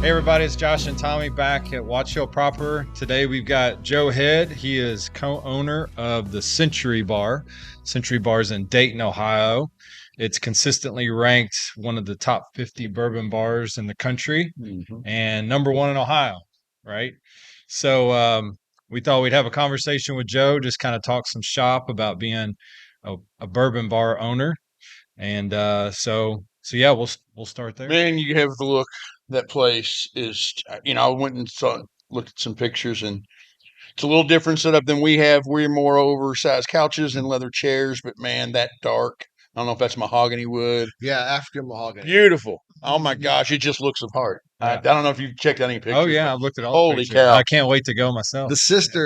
Hey everybody, it's Josh and Tommy back at Watch Hill Proper. Today we've got Joe Head. He is co-owner of the Century Bar. Century Bar's in Dayton, Ohio. It's consistently ranked one of the top 50 bourbon bars in the country and number one in Ohio, right? So we thought we'd have a conversation with Joe, just kind of talk some shop about being a bourbon bar owner. And so yeah, we'll start there. Man, you have to look. That place is, I went and looked at some pictures, and it's a little different setup than we have. We're more oversized couches and leather chairs, but man, that dark. I don't know if that's mahogany wood. Yeah, African mahogany. Beautiful. Oh my gosh, it just looks apart. Yeah. I don't know if you've checked out any pictures. Oh yeah, I've looked at all the Holy pictures. cow. I can't wait to go myself.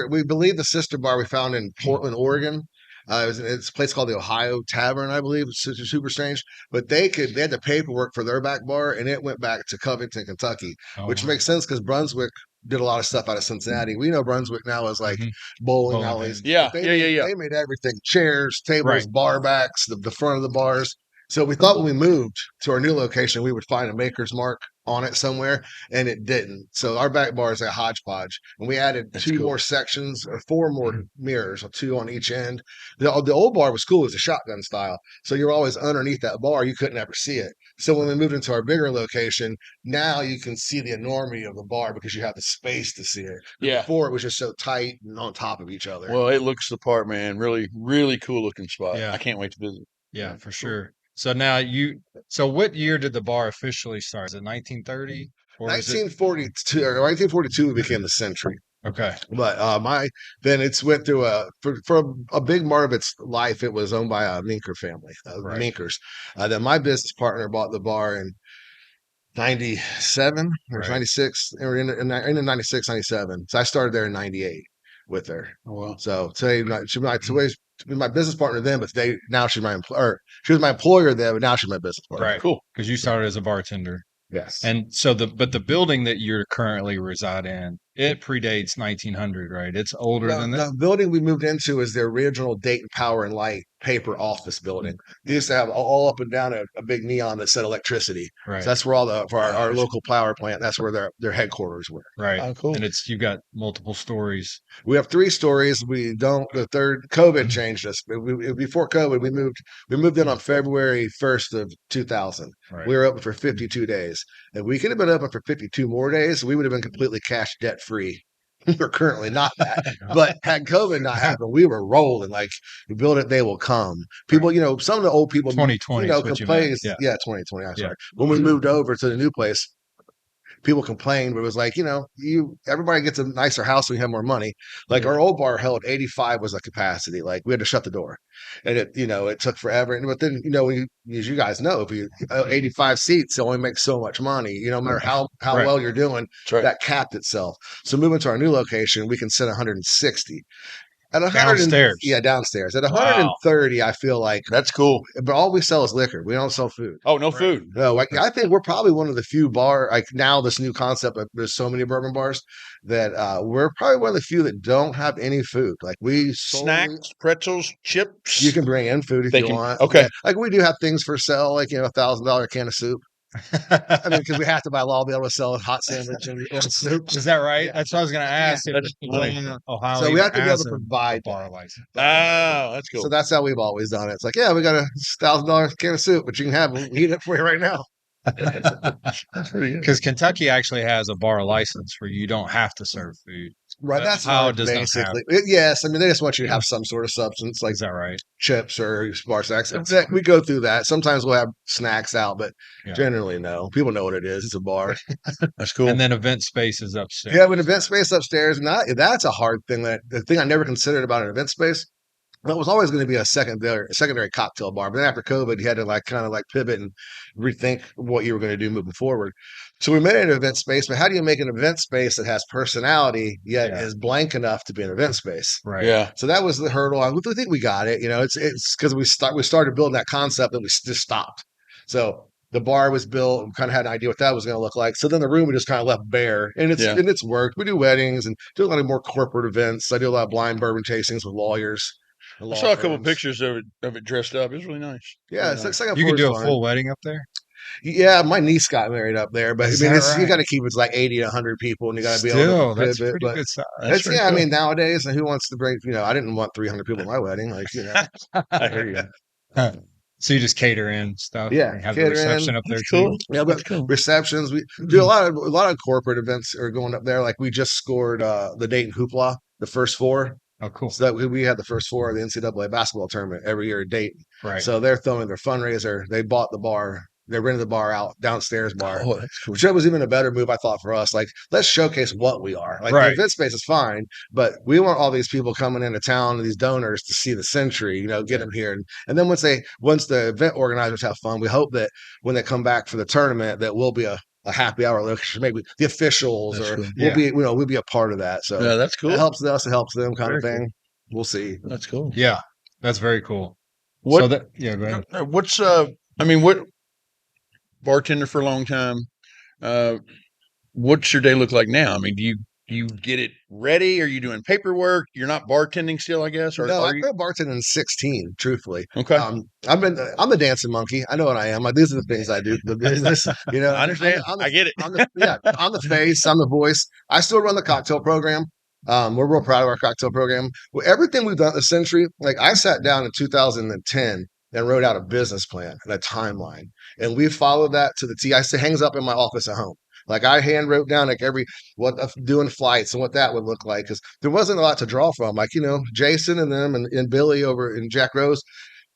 We believe the sister bar we found in Portland, Oregon. It's a place called the Ohio Tavern, I believe. It's super strange, but they had the paperwork for their back bar, and it went back to Covington, Kentucky, which makes sense because Brunswick did a lot of stuff out of Cincinnati. We know Brunswick now is like bowling alleys. Yeah, They made everything: chairs, tables, bar backs, the front of the bars. So we thought when we moved to our new location, we would find a maker's mark on it somewhere, and it didn't. So our back bar is a hodgepodge, and we added more sections, or four more mirrors, or two on each end. The old bar was cool. It was a shotgun style, so you're always underneath that bar. You couldn't ever see it. So when we moved into our bigger location, now you can see the enormity of the bar because you have the space to see it. Yeah. Before it was just so tight and on top of each other. Well, it looks the part, man. Really, really cool looking spot. Yeah. I can't wait to visit. Yeah, for sure. So now so what year did the bar officially start? Is it 1930? 1942 or 1942 we became the Century. Okay. But then it's went through for a big part of its life. It was owned by a Minker family, Minkers. Then my business partner bought the bar in 97 or 96, or in 96, 97. So I started there in 98 with her. Oh, wow. So today she was my business partner then, but now she's my employer. She was my employer then, but now she's my business partner. Right. Cool. Because you started as a bartender. Yes. And so the building that you're currently reside in, it predates 1900, right? It's older than that. The building we moved into is the original Dayton Power and Light paper office building. They used to have all up and down a big neon that said electricity. Right. So that's where our local power plant, that's where their headquarters were. Right. Oh, cool. And you've got multiple stories. We have 3 stories. The third, COVID changed us. Before COVID, we moved in on February 1st of 2000. Right. We were open for 52 days. If we could have been open for 52 more days, we would have been completely cash debt free. We're currently not that. But had COVID not happened, we were rolling. Like, we build it, they will come. People, some of the old people, 2020, complain. Yeah, 2020. I'm sorry. When we moved over to the new place, people complained, but it was like, everybody gets a nicer house when you have more money. Like our old bar held 85 was the capacity. Like we had to shut the door, and it took forever. But then, as you guys know, if you 85 seats, it only makes so much money. No matter how well you're doing, that capped itself. So moving to our new location, we can sit 160. At downstairs. Yeah, downstairs. At 130, I feel like that's cool. But all we sell is liquor. We don't sell food. Oh, no food. No, I think we're probably one of the few now this new concept, there's so many bourbon bars that we're probably one of the few that don't have any food. Like snacks, pretzels, chips. You can bring in food if you want. Okay. Yeah. Like we do have things for sale, like $1,000 can of soup. I mean, because we have to by law be able to sell a hot sandwich and soup. Is that right? Yeah. That's what I was going to ask. Yeah. Ohio, so we have to be able to provide bar license. Oh, that's cool. So that's how we've always done it. It's like, we got a $1,000 can of soup, but you can have it. We'll eat it for you right now. Because Kentucky actually has a bar license where you don't have to serve food. Right, that's how it does basically. Yes, I mean they just want you to have some sort of substance, like is that right? Chips or bar snacks. We go through that. Sometimes we'll have snacks out, but generally no. People know what it is. It's a bar. That's cool. And then event space is upstairs. Yeah, an event space upstairs, and that's a hard thing. The thing I never considered about an event space. Well, it was always going to be a secondary cocktail bar. But then after COVID, you had to kind of pivot and rethink what you were going to do moving forward. So we made an event space. But how do you make an event space that has personality yet is blank enough to be an event space? Right. Yeah. So that was the hurdle. I think we got it. It's because we started building that concept and we just stopped. So the bar was built and kind of had an idea what that was going to look like. So then the room we just kind of left bare, and it's worked. We do weddings and do a lot of more corporate events. I do a lot of blind bourbon tastings with lawyers. I saw a couple of pictures of it dressed up. It was really nice. Yeah, really it's like you can do a full wedding up there. Yeah, my niece got married up there, but Is I mean, that you right? got to keep it's like 80 to 100 people, and you got to be able to Still, that's pivot. pretty But good size. That's it's pretty I cool. mean, nowadays, and who wants to bring? I didn't want 300 people at my wedding, like I hear you. So you just cater in stuff Yeah, and have the catering. reception up there That's too. cool. Yeah, That's but cool. receptions, we do a lot of corporate events are going up there. Like we just scored the Dayton Hoopla, the first four. Oh, cool. So that we had the first four of the NCAA basketball tournament every year at Dayton. Right. So they're throwing their fundraiser. They bought the bar. They rented the bar out, downstairs bar. Oh, that's cool. Which was even a better move, I thought, for us. Like, let's showcase what we are. Like, the Right. event space is fine, but we want all these people coming into town, these donors, to see the Century. Get them here, and then once the event organizers have fun, we hope that when they come back for the tournament, that we'll be a happy hour location, maybe the officials, That's or cool. we'll be a part of that. So Yeah, that's cool. it helps us, it helps them, kind Very of thing. We'll see. That's cool. Yeah, that's very cool. What? So that go ahead. What's I mean, what bartender for a long time? What's your day look like now? I mean, do you get it ready? Are you doing paperwork? You're not bartending still, I guess, or No, are I you? quit bartending in 16, truthfully. Okay. I'm the dancing monkey. I know what I am. Like, these are the things I do. The business, I understand. I get it. I'm the face. I'm the voice. I still run the cocktail program. We're real proud of our cocktail program. Well, everything we've done at the Century, like I sat down in 2010 and wrote out a business plan and a timeline, and we followed that to the T. I say hangs up in my office at home. Like I hand wrote down like doing flights and what that would look like, because there wasn't a lot to draw from. Like Jason and them and Billy over in Jack Rose,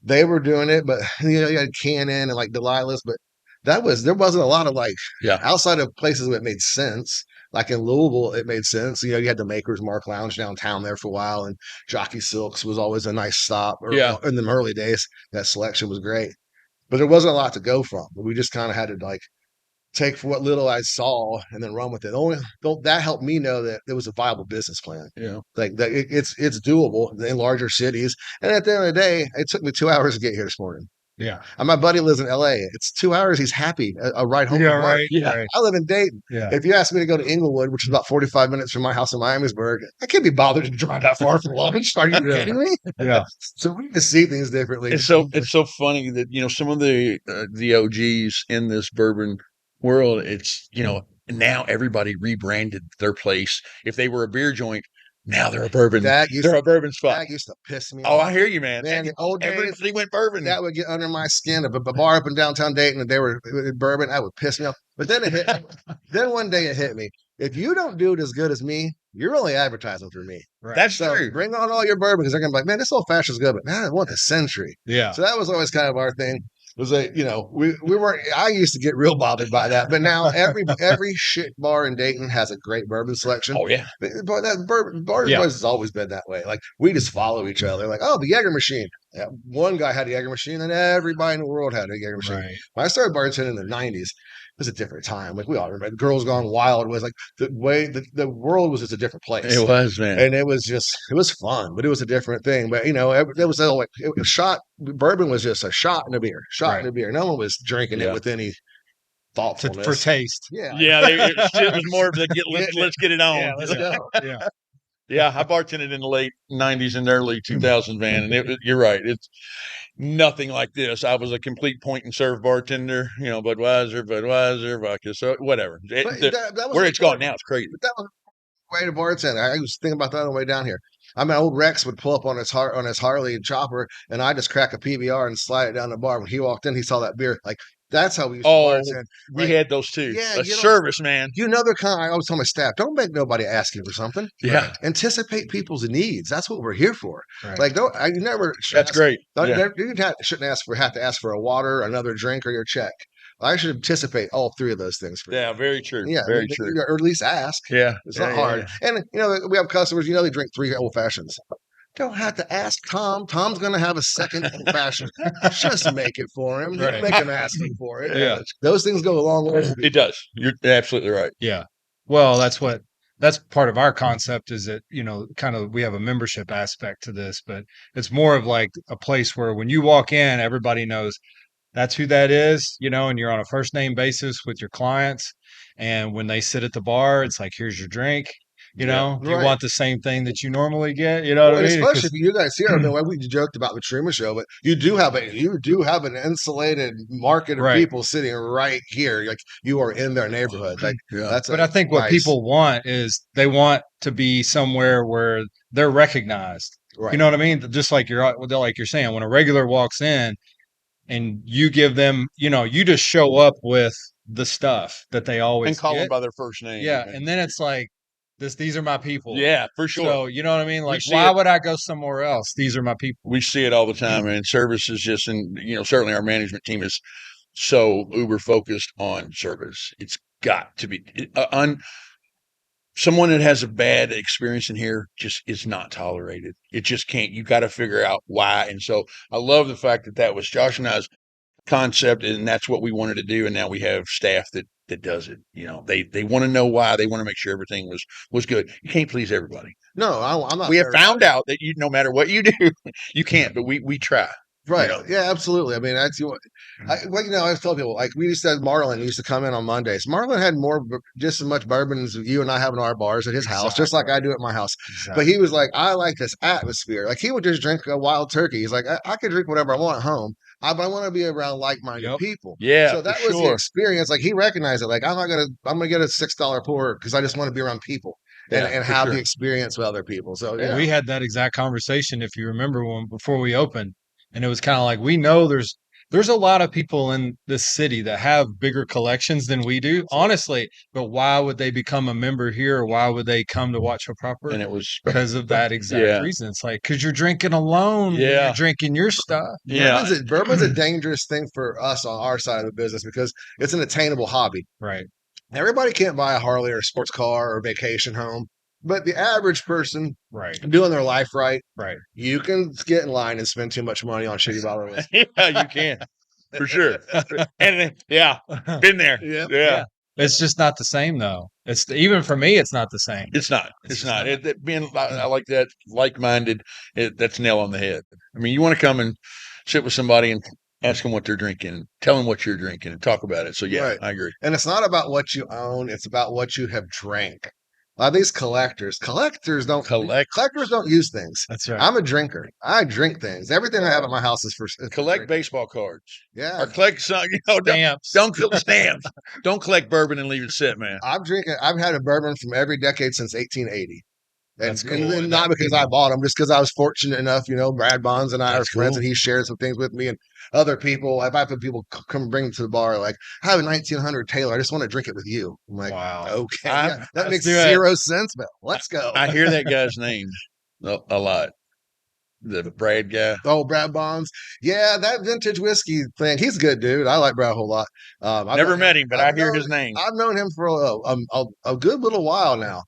they were doing it, but you had Cannon and like Delilah's, but there wasn't a lot of like outside of places that made sense. Like in Louisville, it made sense. You had the Maker's Mark Lounge downtown there for a while, and Jockey Silks was always a nice stop. In the early days, that selection was great, but there wasn't a lot to go from. We just kind of had to like take for what little I saw and then run with it. That helped me know that there was a viable business plan. Yeah, like that it's doable in larger cities. And at the end of the day, it took me 2 hours to get here this morning. Yeah. And my buddy lives in LA. It's 2 hours. He's happy. A ride home. Yeah, from work. right. Yeah. Right. I live in Dayton. Yeah. If you ask me to go to Inglewood, which is about 45 minutes from my house in Miamisburg, I can't be bothered to drive that far for lunch. Are you kidding me? Yeah. So we just see things differently. It's so funny that some of the OGs in this bourbon world, it's now everybody rebranded their place. If they were a beer joint, now they're a bourbon. They're a bourbon spot. That used to piss me off. off. I hear you, man. Man, the old days, everybody went bourbon. That would get under my skin. If a bar up in downtown Dayton and they were bourbon, that would piss me off. But then it hit me. Then one day it hit me. If you don't do it as good as me, you're only advertising for me. Right. That's so true. Bring on all your bourbon, because they're gonna be like, man, this old fashioned is good, but man, I want the Century. Yeah. So that was always kind of our thing. Was like, we weren't. I used to get real bothered by that, but now every shit bar in Dayton has a great bourbon selection. Oh yeah, but that bourbon has always been that way. Like we just follow each other. Like, oh, the Jaeger machine. Yeah, one guy had a Jaeger machine, and everybody in the world had a Jaeger machine. Right. When I started bartending in the '90s, it was a different time. Like we all remember, Girls Gone Wild was like the way the world was just a different place. It was, man, and it was fun, but it was a different thing. But it was like a shot. Bourbon was just a shot in a beer, in a beer. No one was drinking it with any thoughtfulness for taste. Yeah, it was more of the let's get it on. Yeah, let's go. Yeah. Yeah, I bartended in the late '90s and early 2000s, man, and you're right. It's nothing like this. I was a complete point and serve bartender. Budweiser, vodka, so whatever. Where it's gone now, it's crazy. But that was the way to bartend. I was thinking about that on the way down here. I mean, old Rex would pull up on his Harley and chopper, and I just crack a PBR and slide it down the bar. When he walked in, he saw that beer. Like that's how we used to bartend. We had those too. Yeah, service, man. They're kind. I always tell my staff, don't make nobody ask you for something. Yeah, anticipate people's needs. That's what we're here for. Right. Like, you never. That's great. You shouldn't have to ask for a water, another drink, or your check. I should anticipate all three of those things for you. Yeah, very true. Yeah, very true. Or at least ask. Yeah, it's not hard. Yeah. And we have customers. They drink 3 old fashions. Don't have to ask Tom. Tom's going to have a second old fashioned. Just make it for him. Right. Make him ask him for it. Yeah, those things go a long way. It does. You're absolutely right. Yeah. Well, that's part of our concept is that, kind of we have a membership aspect to this, but it's more of like a place where when you walk in, everybody knows that's who that is, and you're on a first name basis with your clients. And when they sit at the bar, it's like, here's your drink. You Yeah. know, you Right. want the same thing that you normally get. You know Well, what I and mean? especially 'Cause- if you guys here, I mean, we joked about the Truman Show, but you do have an insulated market of Right. people sitting right here. Like you are in their neighborhood. Like Yeah. that's but I think what nice. people want is they want to be somewhere where they're recognized. Right. You know what I mean? Just like you're saying, when a regular walks in and you give them, you know, you just show up with the stuff that they always And call them get. by their first name. Yeah, and then it's like these are my people. Yeah, for sure. So you know what I mean? Like, see why it. would I go somewhere else? These are my people. We see it all the time, and service is just, and certainly our management team is so uber focused on service. It's got to be someone that has a bad experience in here just is not tolerated. It just can't. You got to figure out why. And so I love the fact that was Josh and I's concept, and that's what we wanted to do. And now we have staff that does it. You know, they want to know why. They want to make sure everything was good. You can't please everybody. No, I'm not. We have found out that no matter what you do, you can't. But we try. Right. You know? Yeah, absolutely. I mean, that's I always tell people, like we used to have Marlon used to come in on Mondays. Marlon had just as much bourbon as you and I have in our bars at his house, just like I do at my house. But he was like, I like this atmosphere. Like he would just drink a wild turkey. He's like, I could drink whatever I want at home, but I want to be around like-minded people. Yeah. So that was the experience. Like he recognized it. Like I'm gonna get a $6 pour because I just want to be around people. And have the experience with other people. So yeah. We had that exact conversation, if you remember, before we opened, and it was kind of like, we know there's a lot of people in this city that have bigger collections than we do, honestly. But why would they become a member here, or why would they come to Watch Your Proper? And it was because of that exact reason. It's like, because you're drinking alone, when you're drinking your stuff. Yeah, bourbon's a dangerous thing for us on our side of the business because it's an attainable hobby. Right. Everybody can't buy a Harley or a sports car or a vacation home, but the average person, doing their life right, you can get in line and spend too much money on shitty bottle of whiskey. Yeah, you can, for sure. And been there. Yeah. It's just not the same, though. Even for me, it's not the same. It's not. It's not. I like that, like-minded. That's nail on the head. I mean, you want to come and sit with somebody and ask them what they're drinking, tell them what you're drinking, and talk about it. So I agree. And it's not about what you own; it's about what you have drank. A lot of these collectors don't use things. That's right. I'm a drinker. I drink things. Everything I have at my house is for collect baseball cards. Yeah, or collect some. Stamps. Don't collect stamps. Don't collect bourbon and leave it sit, man. I've had a bourbon from every decade since 1880. That's cool. And not because I bought them, just because I was fortunate enough. Brad Bonds and I are friends, and he shared some things with me and other people. If I have people come bring them to the bar, like, I have a 1900 Taylor, I just want to drink it with you. I'm like, wow, okay, that makes zero sense, but let's go. I hear that guy's name a lot. The Brad guy. Oh, Brad Bonds. Yeah, that vintage whiskey thing. He's a good dude. I like Brad a whole lot. I've never met him, but I hear his name. I've known him for a good little while now.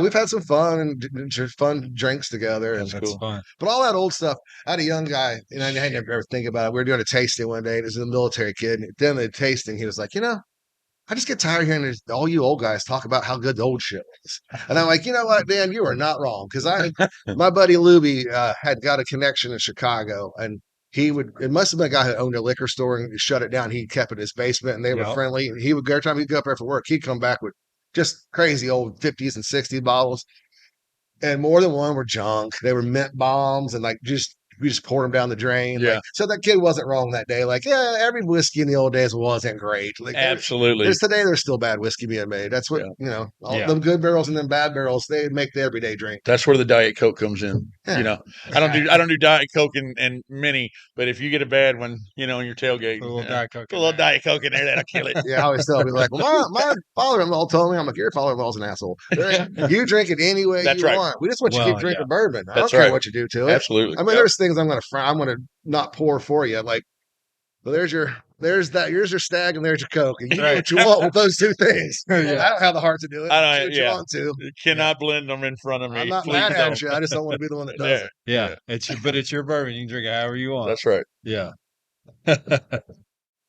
We've had some fun and fun drinks together. That's cool. Fun. But all that old stuff, I had a young guy, and I never ever think about it. We were doing a tasting one day, and it was a military kid. And then the tasting, he was like, I just get tired of hearing all you old guys talk about how good the old shit was. And I'm like, you know what, man, you are not wrong. Because my buddy Luby had got a connection in Chicago, and it must have been a guy who owned a liquor store and shut it down. He kept it in his basement, and they were friendly. And every time he'd go up there for work, he'd come back with just crazy old 50s and 60s bottles. And more than one were junk. They were mint bombs, and we just poured them down the drain. Yeah. So that kid wasn't wrong that day. Like, yeah, every whiskey in the old days wasn't great. Like, absolutely. Today there's still bad whiskey being made. That's what, all them good barrels and them bad barrels, they make the everyday drink. That's where the Diet Coke comes in. Yeah. I don't do Diet Coke and mini, but if you get a bad one, in your tailgate, a little Diet Coke. A little Diet Coke in there, that'll kill it. Yeah, I always tell people, like, well, my father-in-law told me, I'm like, your father-in-law's an asshole. You drink it any way you want. We just want you to keep drinking bourbon. I don't care what you do to it. Absolutely. I mean, there's things I'm going to not pour for you. Like, well, here's your stag and there's your Coke. And you do what you want with those two things. I don't have the heart to do it. I don't. You want to. You cannot blend them in front of me. I'm not mad at you. I just don't want to be the one that does it. Yeah. It's your bourbon. You can drink it however you want. That's right. Yeah.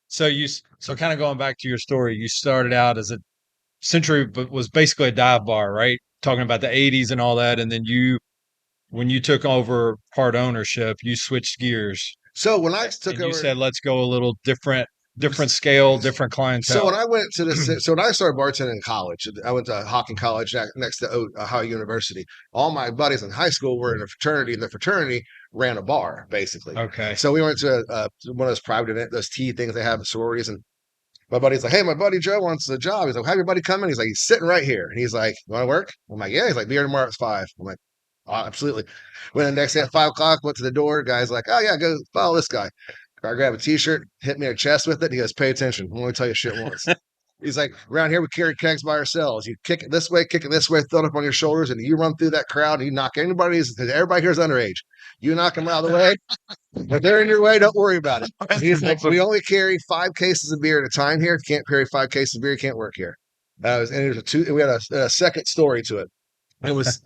So kind of going back to your story, you started out as a Century, but was basically a dive bar, right? Talking about the 80s and all that, and then when you took over part ownership, you switched gears. So when I took over, you said, let's go a little different different scale, different clientele. So when I went to when I started bartending in college, I went to Hocking College next to Ohio University. All my buddies in high school were in a fraternity, and the fraternity ran a bar, basically. Okay. So we went to one of those private events, those tea things they have at sororities, and my buddy's like, "Hey, my buddy Joe wants a job." He's like, "Have your buddy come in?" He's like, "He's sitting right here." And he's like, "You want to work?" I'm like, "Yeah." He's like, "Be here tomorrow at 5." I'm like, "Oh, absolutely." When the next day at 5 o'clock, went to the door. Guy's like, "Oh yeah, go follow this guy." I grab a t-shirt, hit me in the chest with it. He goes, "Pay attention. I'm only tell you shit once." He's like, "Around here, we carry kegs by ourselves. You kick it this way, throw it up on your shoulders, and you run through that crowd, and you knock everybody here's underage. You knock them out of the way. If they're in your way, don't worry about it." He's like, "We only carry 5 cases of beer at a time here. If you can't carry 5 cases of beer, you can't work here." We had a second story to it. It was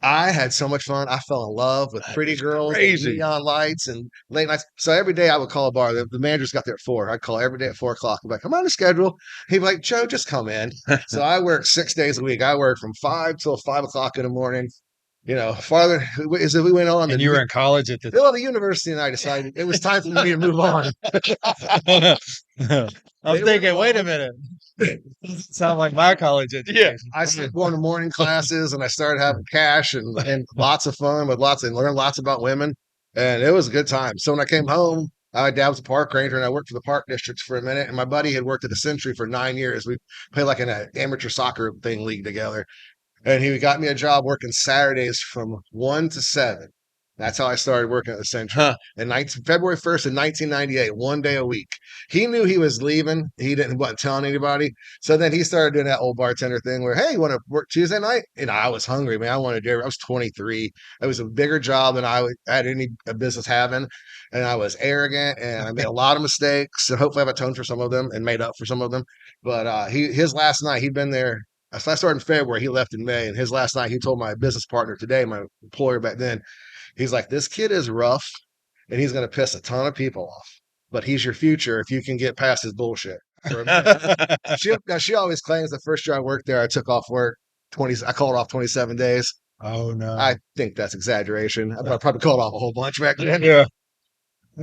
I had so much fun. I fell in love with pretty girls, and neon lights, and late nights. So every day I would call a bar. The managers got there at 4. I'd call every day at 4 o'clock. I'm like, "I'm on the schedule." He'd be like, "Joe, just come in." So I worked 6 days a week. I worked from 5 till 5 o'clock in the morning. Farther as we went on. And you were in college at the the university, and I decided it was time for me to move on. I'm thinking, wait a minute. Sound like my college education. I started going to morning classes, and I started having cash and lots of fun with learned lots about women, and it was a good time. So when I came home, my dad was a park ranger, and I worked for the park districts for a minute. And my buddy had worked at the Century for 9 years. We played like in an amateur soccer league together, and he got me a job working Saturdays from 1 to 7. That's how I started working at the Century. In February 1st in 1998, 1 day a week. He knew he was leaving. He wasn't telling anybody. So then he started doing that old bartender thing where, "Hey, you want to work Tuesday night?" And I was hungry, man. I wanted to do it. I was 23. It was a bigger job than I had any business having. And I was arrogant, and I made a lot of mistakes. And hopefully I've atoned for some of them and made up for some of them. But his last night, he'd been there. I started in February. He left in May. And his last night, he told my business partner today, my employer back then, he's like, "This kid is rough, and he's going to piss a ton of people off, but he's your future if you can get past his bullshit." She always claims the first year I worked there, I took off work 20. I called off 27 days. Oh no, I think that's exaggeration. I probably called off a whole bunch back then. Yeah.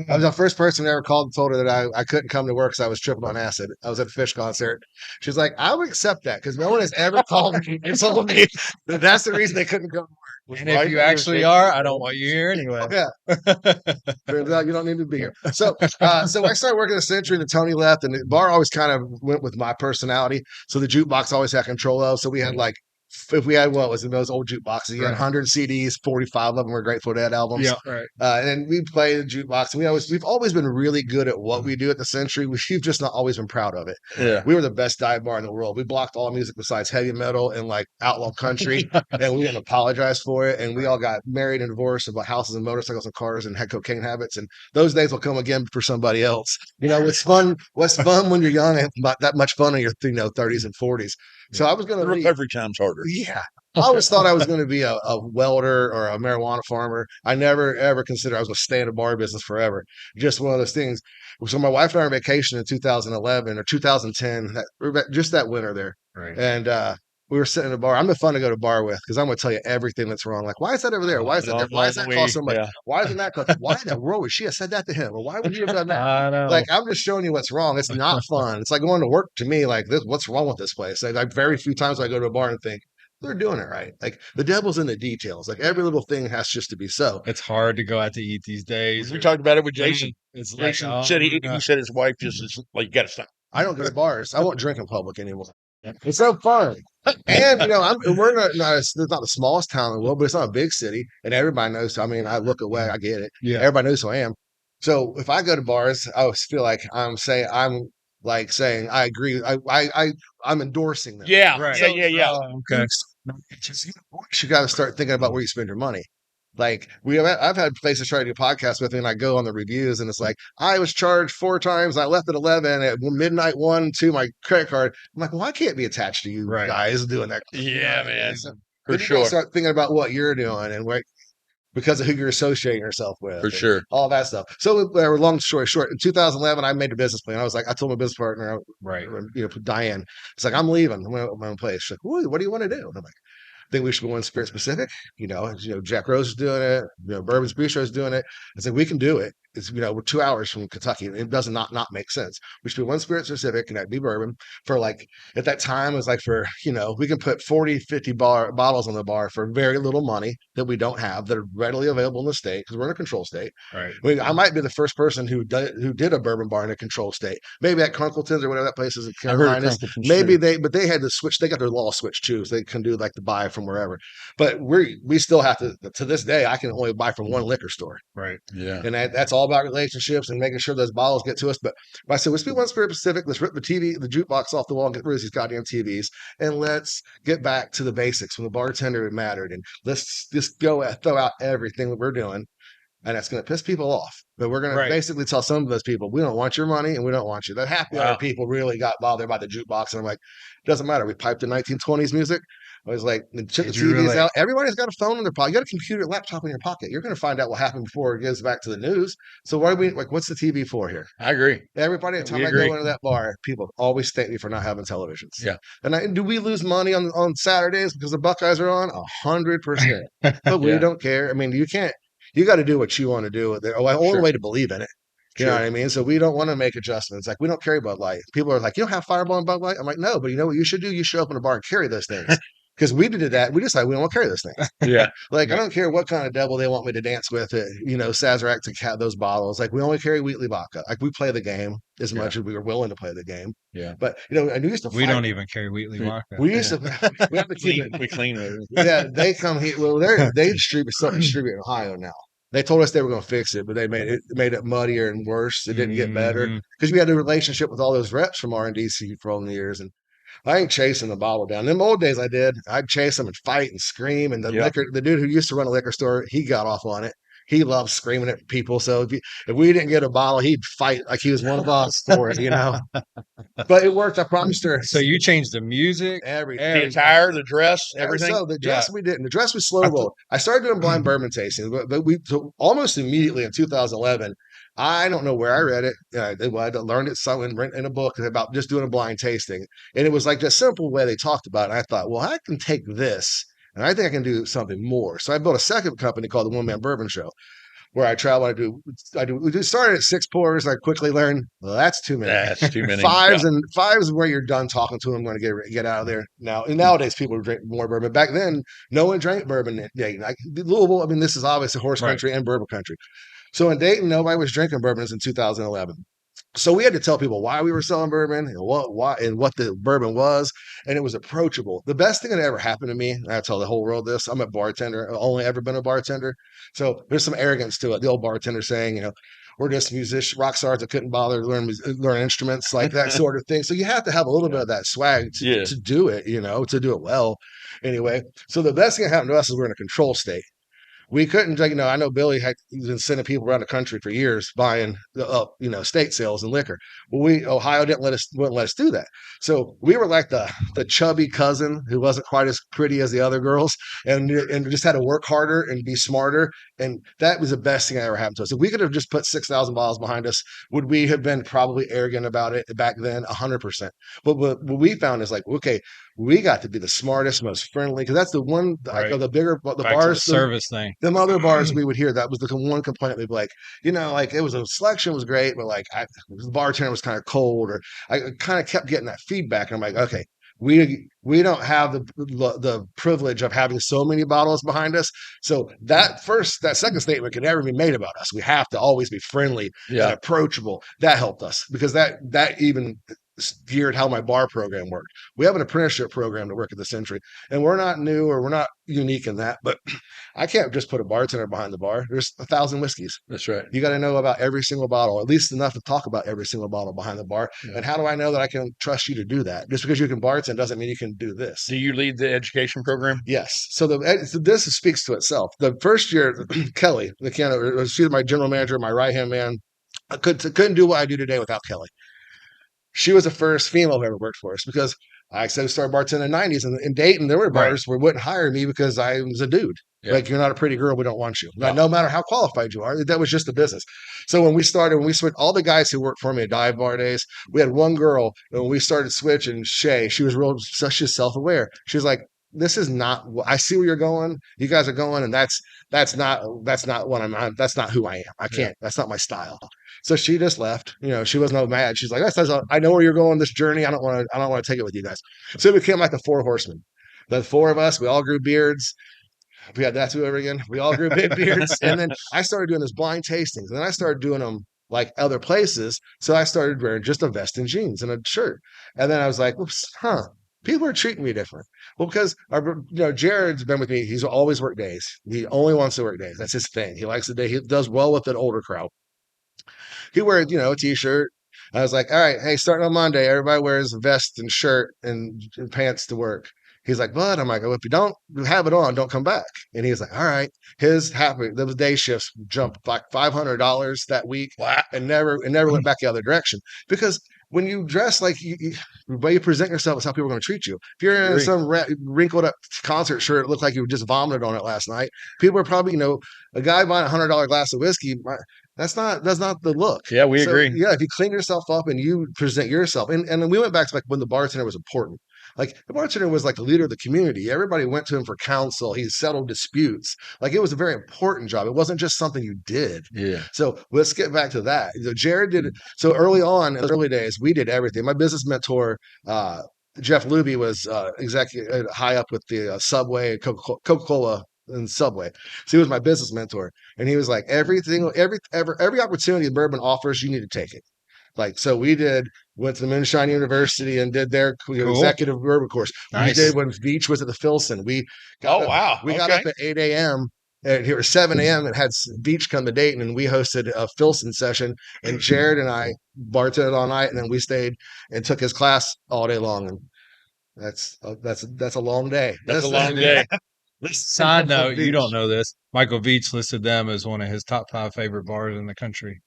I was the first person that ever called and told her that I couldn't come to work because I was tripping on acid. I was at a Fish concert. She's like, "I would accept that because no one has ever called me and told me that that's the reason they couldn't come to work." And if you actually are, I don't want you here anyway. Yeah. Turns out you don't need to be here. So I started working at the Century, and Tony left, and the bar always kind of went with my personality. So the jukebox always had control of. So we had if we had what was in those old jukeboxes, you had 100 CDs, 45 of them were Grateful Dead albums. Yeah, right. And we play the jukebox, and we've always been really good at what we do at the Century. We've just not always been proud of it. Yeah, we were the best dive bar in the world. We blocked all music besides heavy metal and like outlaw country, and we didn't apologize for it. And we all got married and divorced and bought houses and motorcycles and cars and had cocaine habits. And those days will come again for somebody else. What's fun when you're young and not that much fun in your 30s and 40s. So I was going to leave. Every time's harder. Yeah. I always thought I was going to be a welder or a marijuana farmer. I never, ever considered I was going to stay in the bar business forever. Just one of those things. So my wife and I were on vacation in 2011 or 2010, just that winter there. Right. And we were sitting in a bar. I'm the fun to go to bar with because I'm going to tell you everything that's wrong. Like, why is that over there? Why is that there? Why is that call somebody? Yeah. Why isn't that call? Why in the world would she have said that to him? Or why would you have done that? I know. Like, I'm just showing you what's wrong. It's not fun. It's like going to work to me. Like, what's wrong with this place? Like very few times I go to a bar and think, they're doing it right. Like the devil's in the details. Like every little thing has just to be so. It's hard to go out to eat these days. We talked about it with Jason. It's Jason said he said his wife just is like, "You got to stop." I don't go to bars. I won't drink in public anymore. It's so fun. And we're not it's not the smallest town in the world, but it's not a big city, and everybody knows. I mean, I look away, I get it. Yeah, everybody knows who I am. So if I go to bars, I always feel like I'm saying I agree. I'm endorsing them. Yeah, right. Yeah. Okay. You got to start thinking about where you spend your money. Like I've had places try to do podcasts with me, and I go on the reviews, and it's like I was charged 4 times. I left at 11 at midnight. 1, 2, my credit card. I'm like, well, I can't be attached to you guys doing that. Yeah, man, for sure. Start thinking about what you're doing and because of who you're associating yourself with. For sure. All that stuff. So long story short, in 2011, I made a business plan. I was like, I told my business partner, Diane, it's like, I'm leaving. I'm going to my own place. She's like, what do you want to do? And I'm like, I think we should go in Spirit Specific. Jack Rose is doing it. Bourbon's Bistro is doing it. I said, we can do it. is, we're 2 hours from Kentucky. It does not make sense. We should be one spirit specific, and that'd be bourbon for like, at that time it was like for, we can put 40, 50 bottles on the bar for very little money that we don't have that are readily available in the state because we're in a control state. Right. I mean, I might be the first person who did a bourbon bar in a control state. Maybe at Crunkleton's or whatever that place is in Carolina. Maybe but they had to switch. They got their law switch too, so they can do like the buy from wherever. But we still have to this day, I can only buy from one liquor store. Right. Yeah. And that's all about relationships and making sure those bottles get to us. But I said, let's be one spirit specific. Let's rip the jukebox off the wall and get rid of these goddamn TVs. And let's get back to the basics when the bartender mattered. And let's just go throw out everything that we're doing. And that's going to piss people off. But we're going to basically tell some of those people, we don't want your money and we don't want you. The happy hour people really got bothered by the jukebox. And I'm like, it doesn't matter. We piped the 1920s music. I was like, took the TVs out. Everybody's got a phone in their pocket. You got a computer, laptop in your pocket. You're going to find out what happened before it goes back to the news. So why do we what's the TV for here? I agree. Everybody, every time I go into that bar, people always thank me for not having televisions. Yeah. And do we lose money on Saturdays because the Buckeyes are on? 100%. But we don't care. I mean, you got to do what you want to do. The only way to believe in it. You know what I mean? So we don't want to make adjustments. Like, we don't carry Bud Light. People are like, you don't have Fireball and Bud Light? I'm like, no, but you know what you should do? You should open a bar and carry those things. Because we did that. We decided we don't want to carry those things. Yeah. Like, I don't care what kind of devil they want me to dance with it, Sazerac to have those bottles. Like, we only carry Wheatley vodka. Like, we play the game as much as we were willing to play the game. Yeah. But, and we used to fight. We don't even carry Wheatley vodka. We used to, we have to keep it. We clean it. Yeah, they come here. Well, they distribute in Ohio now. They told us they were going to fix it, but they made it muddier and worse. It didn't get better because we had a relationship with all those reps from R&DC for all the years. And I ain't chasing the bottle down. In the old days, I'd chase them and fight and scream. And the dude who used to run a liquor store, he got off on it. He loves screaming at people. So if we didn't get a bottle, he'd fight like he was one of us for it, But it worked. I promised her. So you changed the music, everything, the attire, the dress, everything. So the dress we didn't. The dress was slow rolled. I started doing blind bourbon tasting, but we almost immediately in 2011. I don't know where I read it. I learned it in a book about just doing a blind tasting, and it was like the simple way they talked about it. And I thought, well, I can take this, and I think I can do something more. So I built a second company called the One Man Bourbon Show, where I travel. We started at 6 pours. I quickly learned, well, that's too many. That's too many. Fives is where you're done talking to them. I'm going to get out of there now. And nowadays people drink more bourbon. Back then, no one drank bourbon. Like Louisville, I mean, this is obviously horse country and bourbon country. So in Dayton, nobody was drinking bourbons in 2011. So we had to tell people why we were selling bourbon and what the bourbon was, and it was approachable. The best thing that ever happened to me, and I tell the whole world this, I'm a bartender. I've only ever been a bartender. So there's some arrogance to it. The old bartender saying, we're just musicians, rock stars that couldn't bother to learn instruments, like that sort of thing. So you have to have a little bit of that swag to do it, to do it well. Anyway, so the best thing that happened to us is we're in a control state. We couldn't, I know Billy had been sending people around the country for years buying, state sales and liquor. Well, Ohio wouldn't let us do that. So we were like the chubby cousin who wasn't quite as pretty as the other girls, and just had to work harder and be smarter. And that was the best thing that ever happened to us. If we could have just put 6,000 bottles behind us, would we have been probably arrogant about it back then? 100%. But what we found is like, okay, we got to be the smartest, most friendly, because that's the one, the bigger, the back bars, to the service thing. Them other bars we would hear, that was the one complaint. They'd be like, it was a selection was great, but like the bartender was kind of cold, or I kind of kept getting that feedback. And I'm like, okay, we don't have the privilege of having so many bottles behind us. So that second statement can never be made about us. We have to always be friendly and approachable. That helped us because that even geared how my bar program worked. We have an apprenticeship program to work at the Century, and we're not new or we're not unique in that, but I can't just put a bartender behind the bar. There's 1,000 whiskeys. That's right. You got to know about every single bottle, at least enough to talk about every single bottle behind the bar. Yeah. And how do I know that I can trust you to do that? Just because you can bartend doesn't mean you can do this. Do you lead the education program? Yes. So this speaks to itself. The first year, Kelly, she's my general manager, my right-hand man. I couldn't do what I do today without Kelly. She was the first female who ever worked for us because I started bartending in the 90s. And in Dayton, there were bars where wouldn't hire me because I was a dude. Yeah. Like, you're not a pretty girl, we don't want you. No. No matter how qualified you are, that was just the business. So when we switched, all the guys who worked for me at dive bar days, we had one girl, and when we started switching, Shay, she was self-aware. She was like, this is not, I see where you're going. You guys are going. And that's not what that's not who I am. I can't, that's not my style. So she just left, she wasn't mad. She's like, I know where you're going this journey. I don't want to take it with you guys. So it became like the 4 horsemen. The 4 of us, we all grew beards. We had that too over again. We all grew big beards. And then I started doing this blind tastings. And then I started doing them like other places. So I started wearing just a vest and jeans and a shirt. And then I was like, oops, people are treating me different. Well, because Jared's been with me. He's always worked days. He only wants to work days. That's his thing. He likes the day. He does well with an older crowd. He wears, a t-shirt. I was like, all right, hey, starting on Monday, everybody wears a vest and shirt and pants to work. He's like, but I'm like, well, if you don't have it on, don't come back. And he's like, all right. Those day shifts jumped like $500 that week. Wow. And never went back the other direction. Because when you dress like the way you present yourself is how people are going to treat you. If you're in some wrinkled up concert shirt, it looked like you just vomited on it last night. People are probably, a guy buying $100 glass of whiskey. That's not the look. Yeah, we agree. Yeah, if you clean yourself up and you present yourself, and then we went back to like when the bartender was important. Like the bartender was like the leader of the community. Everybody went to him for counsel. He settled disputes. Like it was a very important job. It wasn't just something you did. Yeah. So let's get back to that. Jared did it. So early on, in the early days, we did everything. My business mentor, Jeff Luby, was executive high up with the Subway, Coca-Cola, and Subway. So he was my business mentor, and he was like, every opportunity bourbon offers, you need to take it. Like, so we went to the Moonshine University and did their executive bourbon course. Nice. We did when Beach was at the Filson. We got up at 8 a.m. and here was 7 a.m. and had Beach come to Dayton, and we hosted a Filson session, and Jared and I bartended all night, and then we stayed and took his class all day long. And that's a long day. That's a long day. Side note, you don't know this. Michael Veach listed them as one of his top 5 favorite bars in the country.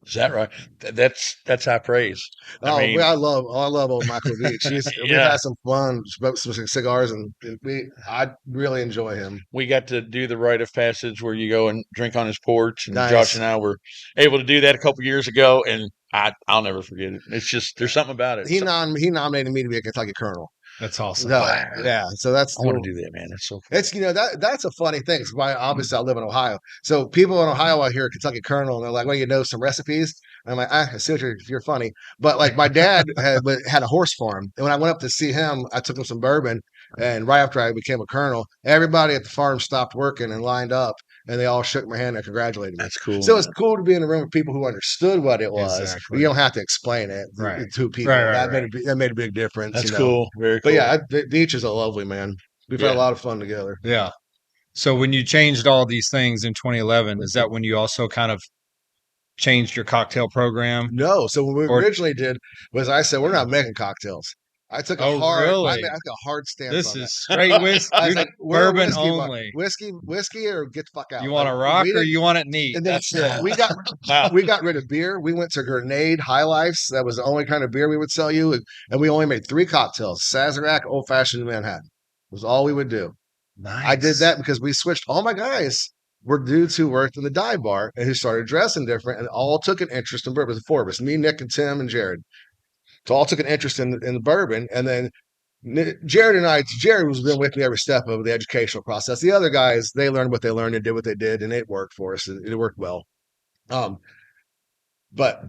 Is that right? That's high praise. I love old Michael Veach. We've had some fun, smoked some cigars, and I really enjoy him. We got to do the rite of passage where you go and drink on his porch, and Nice. Josh and I were able to do that a couple years ago, and I'll never forget it. It's just there's something about it. He nominated me to be a Kentucky Colonel. That's awesome. Yeah, so that's I want to do that, man. It's so cool. It's that's a funny thing. Why obviously I live in Ohio, so people in Ohio I hear Kentucky Colonel and they're like, "Well, you know some recipes." And I'm like, I see what you're funny, but like my dad had a horse farm, and when I went up to see him, I took him some bourbon, and right after I became a colonel, everybody at the farm stopped working and lined up. And they all shook my hand and congratulated me. That's cool. So it's cool to be in a room with people who understood what it was. Exactly. You don't have to explain it to people. That made a big difference. That's cool. Very cool. But yeah, Beach is a lovely man. We've had a lot of fun together. Yeah. So when you changed all these things in 2011, is that when you also kind of changed your cocktail program? No. So what we originally did was I said, we're not making cocktails. I took a hard stance. This is straight whiskey. I was like, bourbon only. Whiskey or get the fuck out. You want a rock or you want it neat? And then we got rid of beer. We went to Grenade High Lifes. That was the only kind of beer we would sell you. And we only made 3 cocktails: Sazerac, Old Fashioned, Manhattan. It was all we would do. Nice. I did that because we switched. All my guys were dudes who worked in the dive bar and who started dressing different, and all took an interest in bourbon. It was 4 of us: me, Nick, and Tim, and Jared. So all took an interest in the bourbon, and then Jared was been with me every step of the educational process. The other guys, they learned what they learned and did what they did, and it worked for us. It worked well. But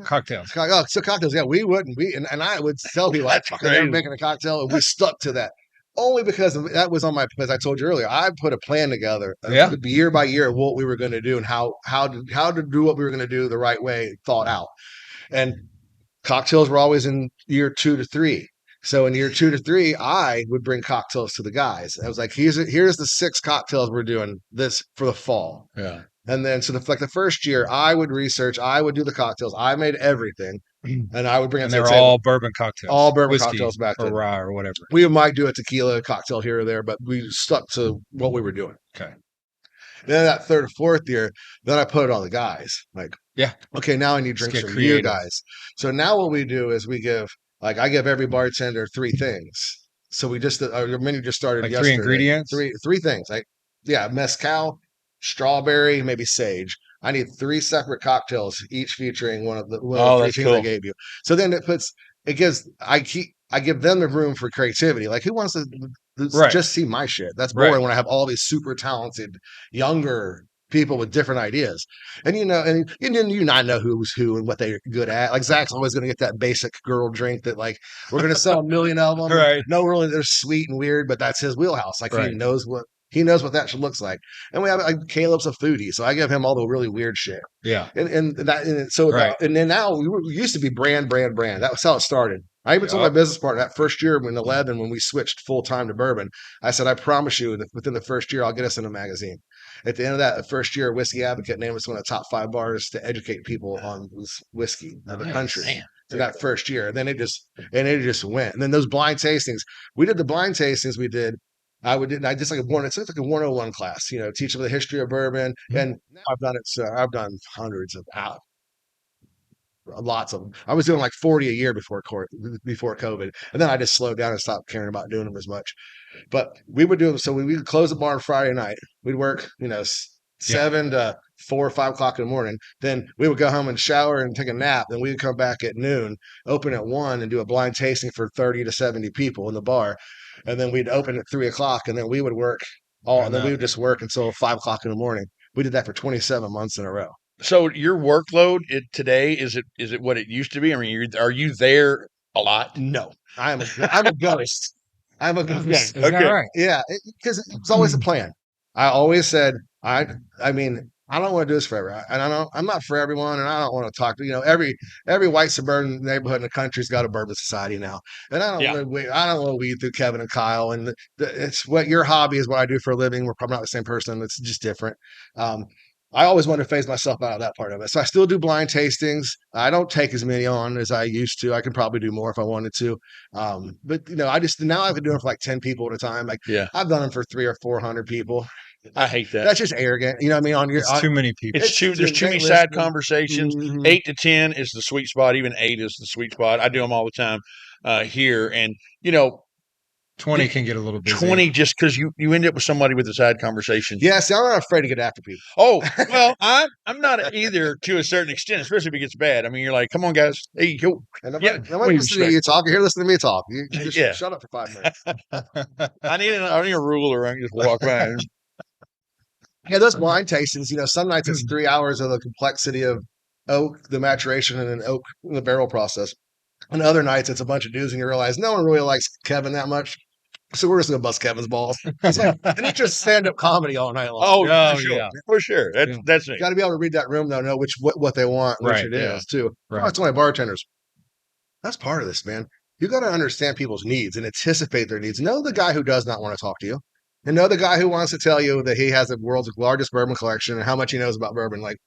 cocktails. So cocktails, yeah, we wouldn't. And I would tell people, I'm making a cocktail, and we stuck to that. Only because that was because I told you earlier, I put a plan together, year by year, of what we were going to do and how to do what we were going to do the right way, thought out. And cocktails were always in year 2 to 3. So in year 2 to 3, I would bring cocktails to the guys. I was like, here's the 6 cocktails we're doing this for the fall. Yeah. And then so the first year, I would research, I would do the cocktails, I made everything, and I would bring it. And they're all bourbon cocktails, all bourbon cocktails back then, or rye or whatever. We might do a tequila cocktail here or there, but we stuck to what we were doing. Okay. Then that 3rd or 4th year, then I put it on the guys. Like, okay, now I need drinks from you guys. So now what we do is I give every bartender 3 things. So we just our menu just started like yesterday. 3 ingredients, 3 things. Mezcal, strawberry, maybe sage. I need 3 separate cocktails, each featuring one of the 3 things I gave you. So then it gives. I give them the room for creativity. Like, who wants to Right. just see my shit? That's Right. boring when I have all these super talented younger people with different ideas. And you not know who's who and what they're good at. Like, Zach's always going to get that basic girl drink that, like, we're going to sell a million of them. Right. No, really, they're sweet and weird, but that's his wheelhouse. Like, Right. he knows what that shit looks like. And we have, like, Caleb's a foodie, so I give him all the really weird shit. Yeah. And then now we used to be brand. That was how it started. I even told my business partner that first year in 11, when we switched full time to bourbon, I said, I promise you that within the first year, I'll get us in a magazine. At the end of that first year, Whiskey Advocate named us one of the top 5 bars to educate people on whiskey of the country. Man. In that first year. And then it just went. And then those blind tastings, we did the blind tastings we did. I just like it's like a 101 class, teach them the history of bourbon. Mm-hmm. And now I've done it. So I've done hundreds of lots of them. I was doing like 40 a year before COVID. And then I just slowed down and stopped caring about doing them as much. But we would do them. So we would close the bar on Friday night. We'd work, 7 to 4 or 5 o'clock in the morning. Then we would go home and shower and take a nap. Then we would come back at noon, open at 1 and do a blind tasting for 30 to 70 people in the bar. And then we'd open at 3 o'clock, and then we would work and then we would just work until 5 o'clock in the morning. We did that for 27 months in a row. So your workload today, is it what it used to be? I mean, are you there a lot? No, I'm a ghost. I'm a ghost. Is that right? Yeah, because it's always a plan. I always said, I mean, I don't want to do this forever, and I'm not for everyone, and I don't want to talk to every white suburban neighborhood in the country's got a bourbon society now, and I don't want to weed through Kevin and Kyle, and it's what your hobby is, what I do for a living. We're probably not the same person. It's just different. I always want to phase myself out of that part of it. So I still do blind tastings. I don't take as many on as I used to. I can probably do more if I wanted to. But now I can do it for like 10 people at a time. Like, I've done them for 300 or 400 people. I hate that. That's just arrogant. You know what I mean? It's too many people. There's too many side conversations. Mm-hmm. 8 to 10 is the sweet spot. Even 8 is the sweet spot. I do them all the time here. And, 20 can get a little busy. 20 just because you end up with somebody with a side conversation. Yeah, see, I'm not afraid to get after people. Oh, well, I'm not either, to a certain extent, especially if it gets bad. I mean, you're like, come on, guys. Hey, go. And nobody listening to you talk. You're here listening to me talk. You just shut up for 5 minutes. I need a ruler. I can just walk by. Yeah, those blind tastings, some nights it's 3 hours of the complexity of oak, the maturation, and an oak in the barrel process. And other nights it's a bunch of dudes and you realize no one really likes Kevin that much. So we're just going to bust Kevin's balls. It's like, and it's just stand-up comedy all night long. Oh, for sure. That's me. Got to be able to read that room, though, know what they want, which it is, too. Right. I tell my bartenders, that's part of this, man. You got to understand people's needs and anticipate their needs. Know the guy who does not want to talk to you. And know the guy who wants to tell you that he has the world's largest bourbon collection and how much he knows about bourbon. Like,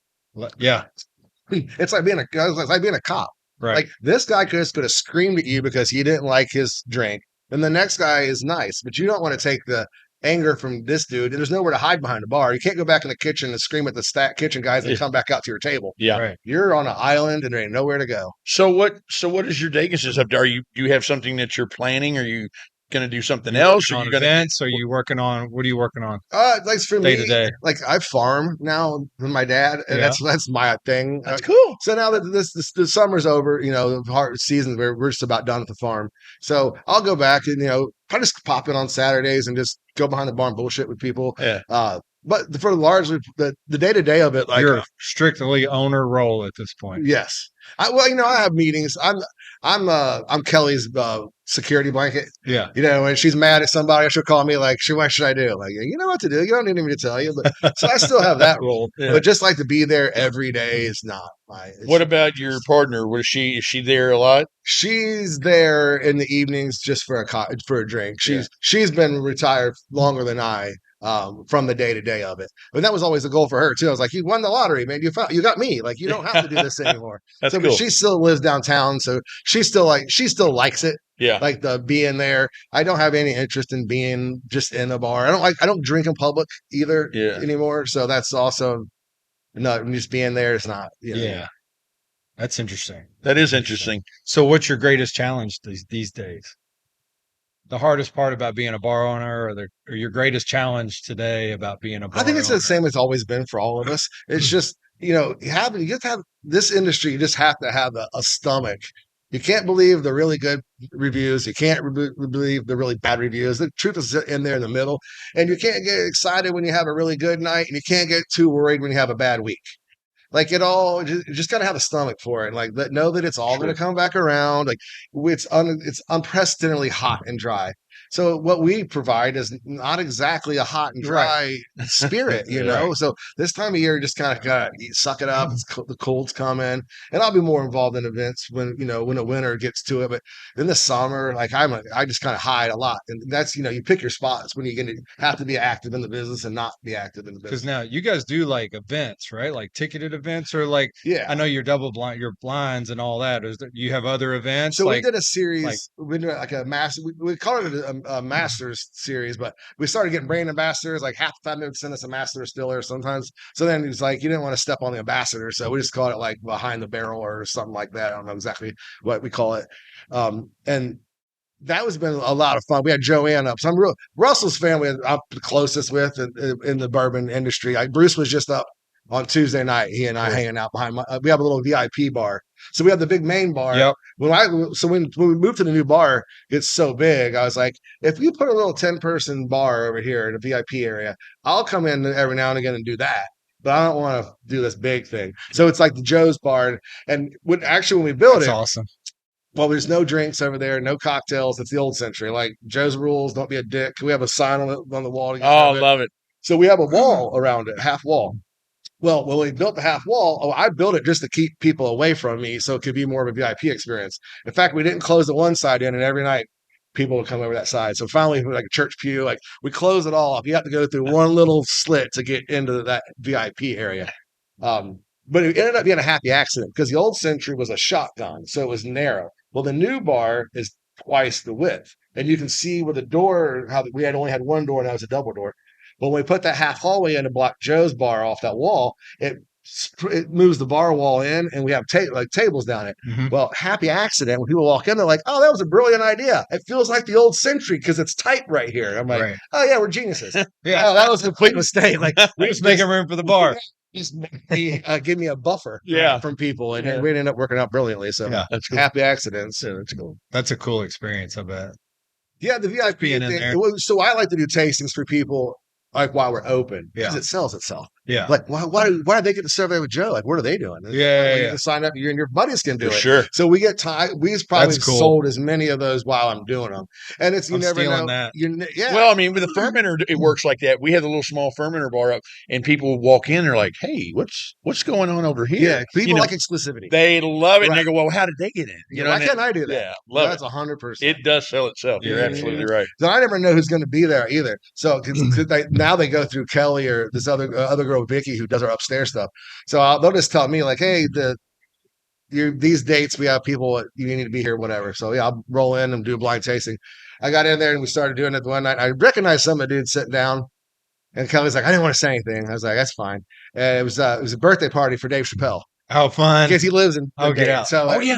it's like being a cop. Right. Like, this guy could have screamed at you because he didn't like his drink. And the next guy is nice, but you don't want to take the anger from this dude. And there's nowhere to hide behind a bar. You can't go back in the kitchen and scream at the kitchen guys and come back out to your table. Yeah. Right. You're on an island and there ain't nowhere to go. So what is your day consist of? Do you have something that you're planning? Are you going to do something else? Are you events? Are you working on? What are you working on? Like for day me, to day. Like I farm now with my dad, and that's my thing. That's cool. So now that the summer's over, the hard season, we're just about done at the farm. So I'll go back and I just pop in on Saturdays and just go behind the bar and bullshit with people. Yeah. But for largely the day to day of it, like you're strictly owner role at this point. Yes. I have meetings. I'm Kelly's security blanket. Yeah. When she's mad at somebody, she'll call me like, what should I do? Like, you know what to do. You don't need me to tell you. But so I still have that role. Yeah. But just like to be there every day is not my. What about your partner? Is she there a lot? She's there in the evenings just for a drink. She's been retired longer than I. From the day to day of it, and that was always the goal for her too. I was like, "You won the lottery, man. You got me. Like, you don't have to do this anymore." That's cool. But she still lives downtown, so she still likes it. Yeah, like the being there. I don't have any interest in being just in a bar. I don't drink in public either anymore. So that's also just being there. It's not. Yeah, that's interesting. That is interesting. So, what's your greatest challenge these days? The hardest part about being a bar owner, or your greatest challenge today about being a bar owner? I think it's the same as always been for all of us. It's just, you just have this industry, you just have to have a stomach You can't believe the really good reviews. You can't believe the really bad reviews. The truth is in there in the middle. And you can't get excited when you have a really good night, and you can't get too worried when you have a bad week. Like it all, just got to have a stomach for it. And like know that it's all going to come back around. Like it's unprecedentedly hot and dry. So what we provide is not exactly a hot and dry spirit, you know. Right. So this time of year, just kind of got to suck it up. The cold's coming, and I'll be more involved in events when when the winter gets to it. But in the summer, like I just kind of hide a lot, and that's you pick your spots when you're going to have to be active in the business and not be active in the business. Because now you guys do like events, right? Like ticketed events, or like I know you're double blind, your blinds and all that. You have other events? So like, we did a series. We did like a master. We called it a masters series, but we started getting brand ambassadors. Like half the time they would send us a master stiller sometimes. So then it was like you didn't want to step on the ambassador, so we just called it like behind the barrel or something like that. I don't know exactly what we call it. And that was been a lot of fun. We had Joanne up. So Russell's family I'm the closest with in the bourbon industry. Bruce was just up on Tuesday night. He and I hanging out behind we have a little VIP bar. So we have the big main bar. Yep. When we moved to the new bar, it's so big. I was like, if you put a little 10-person bar over here in the VIP area, I'll come in every now and again and do that. But I don't want to do this big thing. So it's like the Joe's bar. And when we built That's it, awesome. well, there's no drinks over there, no cocktails. It's the old century. Like Joe's rules, don't be a dick. We have a sign on the wall. Love it. So we have a wall around it, half wall. Well, when we built the half wall, I built it just to keep people away from me so it could be more of a VIP experience. In fact, we didn't close the one side in, and every night people would come over that side. So finally, like a church pew, like we close it all off. You have to go through one little slit to get into that VIP area. But it ended up being a happy accident because the old century was a shotgun, so it was narrow. Well, the new bar is twice the width, and you can see where the door, how we had only had one door, and that was a double door. But when we put that half hallway in to block Joe's bar off that wall, it moves the bar wall in, and we have tables down it. Mm-hmm. Well, happy accident. When people walk in, they're like, "Oh, that was a brilliant idea. It feels like the old century because it's tight right here." I'm like, "Oh yeah, we're geniuses." Yeah, that was a complete mistake. Like we're just making room for the bar. Just give me a buffer from people, and we ended up working out brilliantly. So that's cool. Happy accidents. Yeah, that's cool. That's a cool experience, I bet. Yeah, the VIP being in there. So I like to do tastings for people like while we're open because it sells itself. Yeah. Like why do they get to serve there with Joe? Like what are they doing? You can sign up. You and your buddies can do it. Sure. So we get we've probably sold as many of those while I'm doing them. And it's never know. That. Well, I mean, with the fermenter, it works like that. We had a little small fermenter bar up, and people walk in. They're like, "Hey, what's going on over here?" Yeah, people like exclusivity. They love it. And they go, "Well, how did they get in?" Why can't I do that? Yeah, love That's 100%. It does sell itself. You're absolutely right. So I never know who's going to be there either. So now they go through Kelly or this other girl, Vicky, who does our upstairs stuff. So they'll just tell me like, "Hey, these dates we have people you need to be here, whatever." So yeah, I'll roll in and do a blind tasting. I got in there and we started doing it one night. I recognized some of the dudes sitting down, and Kelly's like, "I didn't want to say anything." I was like, "That's fine." And it was a birthday party for Dave Chappelle. How fun! Because he lives in Dayton. Yeah. So he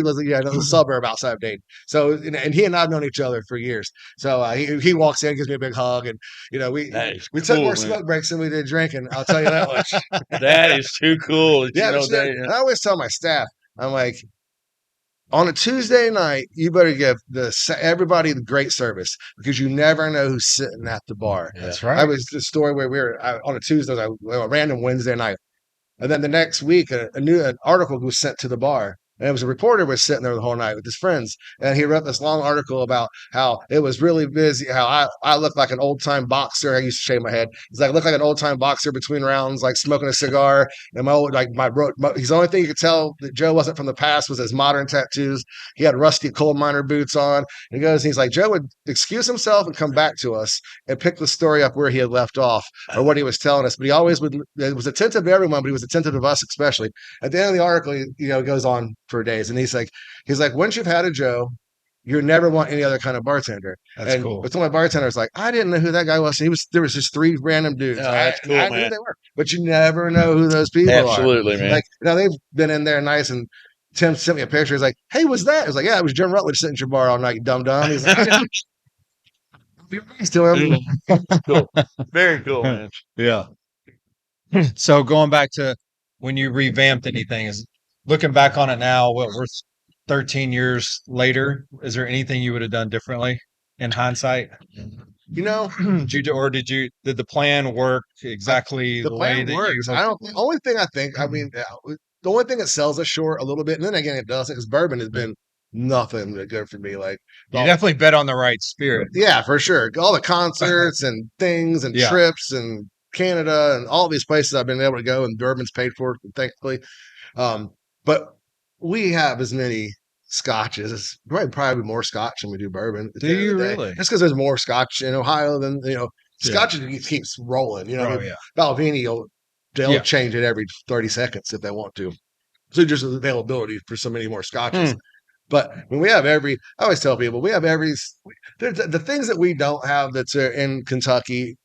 lives in a suburb outside of Dayton. So and he and I've known each other for years. So he walks in, gives me a big hug, and we took more smoke breaks than we did drinking. I'll tell you that much. That is too cool. I always tell my staff, I'm like, on a Tuesday night, you better give everybody the great service because you never know who's sitting at the bar. Yeah. That's right. I was the story where we were on a Tuesday, a random Wednesday night. And then the next week, an article was sent to the bar. And it was a reporter was sitting there the whole night with his friends. And he wrote this long article about how it was really busy, how I looked like an old-time boxer. I used to shave my head. He's like, I look like an old-time boxer between rounds, like smoking a cigar. And he's the only thing you could tell that Joe wasn't from the past was his modern tattoos. He had rusty coal miner boots on. And he's like, Joe would excuse himself and come back to us and pick the story up where he had left off or what he was telling us. But he always was attentive to everyone, but he was attentive to us especially. At the end of the article, it goes on for days. And he's like, once you've had a Joe, you never want any other kind of bartender. That's cool. But my bartender's like, I didn't know who that guy was. There was just three random dudes. Oh, that's cool, I knew who they were, but you never know who those people are. Absolutely, man. Like, they've been in there nice, and Tim sent me a picture. He's like, hey, what's that? I was like, yeah, it was Jim Rutledge sitting at your bar all night, you dumb. He's like, be nice to him. Cool. Very cool, man. Yeah. So going back to when you revamped anything, is looking back on it now, 13 years later, is there anything you would have done differently in hindsight? You know, Did the plan work exactly the the way plan that works. you I don't. The only thing I think, I mean, the only thing that sells us short a little bit, and then again, it doesn't, because bourbon has been nothing but good for me. Like, You definitely bet on the right spirit. yeah, for sure. All the concerts and things and Yeah. trips and Canada and all these places I've been able to go, and bourbon's paid for, thankfully. But we have as many scotches, probably more scotch than we do bourbon. Do you really? Just because there's more scotch in Ohio than Yeah. scotch keeps rolling. Oh, yeah. Balvenie they'll Yeah. change it every 30 seconds if they want to. So just availability for so many more scotches. But when we have I always tell people we have the things that we don't have that's in Kentucky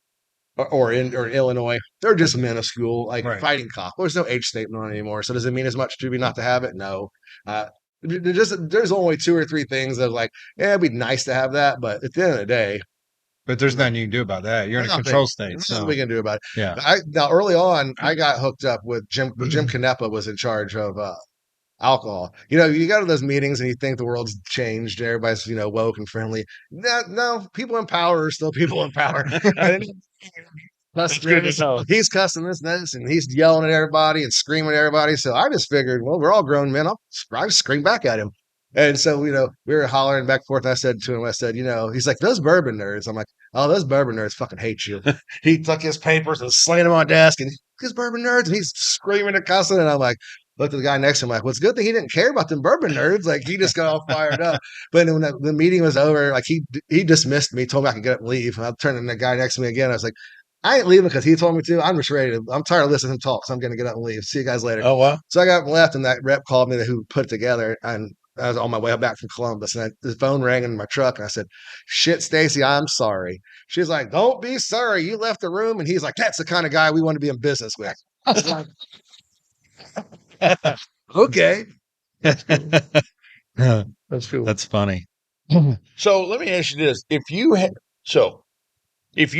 or in Illinois, they're just minuscule, like Right. fighting cock. There's no age statement on it anymore. So does it mean as much to me not to have it? No. There's only 2 or 3 things that like, yeah, it'd be nice to have that, but at the end of the day, But there's nothing you can do about that. You're in a control state. There's So nothing we can do about it. yeah. Now early on, I got hooked up with Jim. Jim Canepa was in charge of alcohol. You go to those meetings and you think the world's changed. Everybody's woke and friendly. No, people in power are still people in power. That's good to know. He's cussing this, and he's yelling at everybody and screaming at everybody. So I just figured, well, we're all grown men. I just scream back at him. And so, we were hollering back and forth. And I said to him, he's like, those bourbon nerds. I'm like, oh, those bourbon nerds fucking hate you. He took his papers and slammed them on the desk, and his bourbon nerds, and he's screaming and cussing. And I'm like, looked at the guy next to him, like, well, it's good that he didn't care about them bourbon nerds. Like, he just got all fired up. But when the meeting was over, like, he dismissed me, told me I could get up and leave. And I turned to the guy next to me again. I was like, I ain't leaving because he told me to. I'm just ready I'm tired of listening to him talk, so I'm going to get up and leave. See you guys later. Oh, wow. So I got up and left, and that rep called me who put it together, and I was on my way back from Columbus, and the phone rang in my truck, and I said, shit, Stacy, I'm sorry. She's like, don't be sorry. You left the room. And he's like, that's the kind of guy we want to be in business with. I was like, okay. That's cool. That's funny. So let me ask you this. If you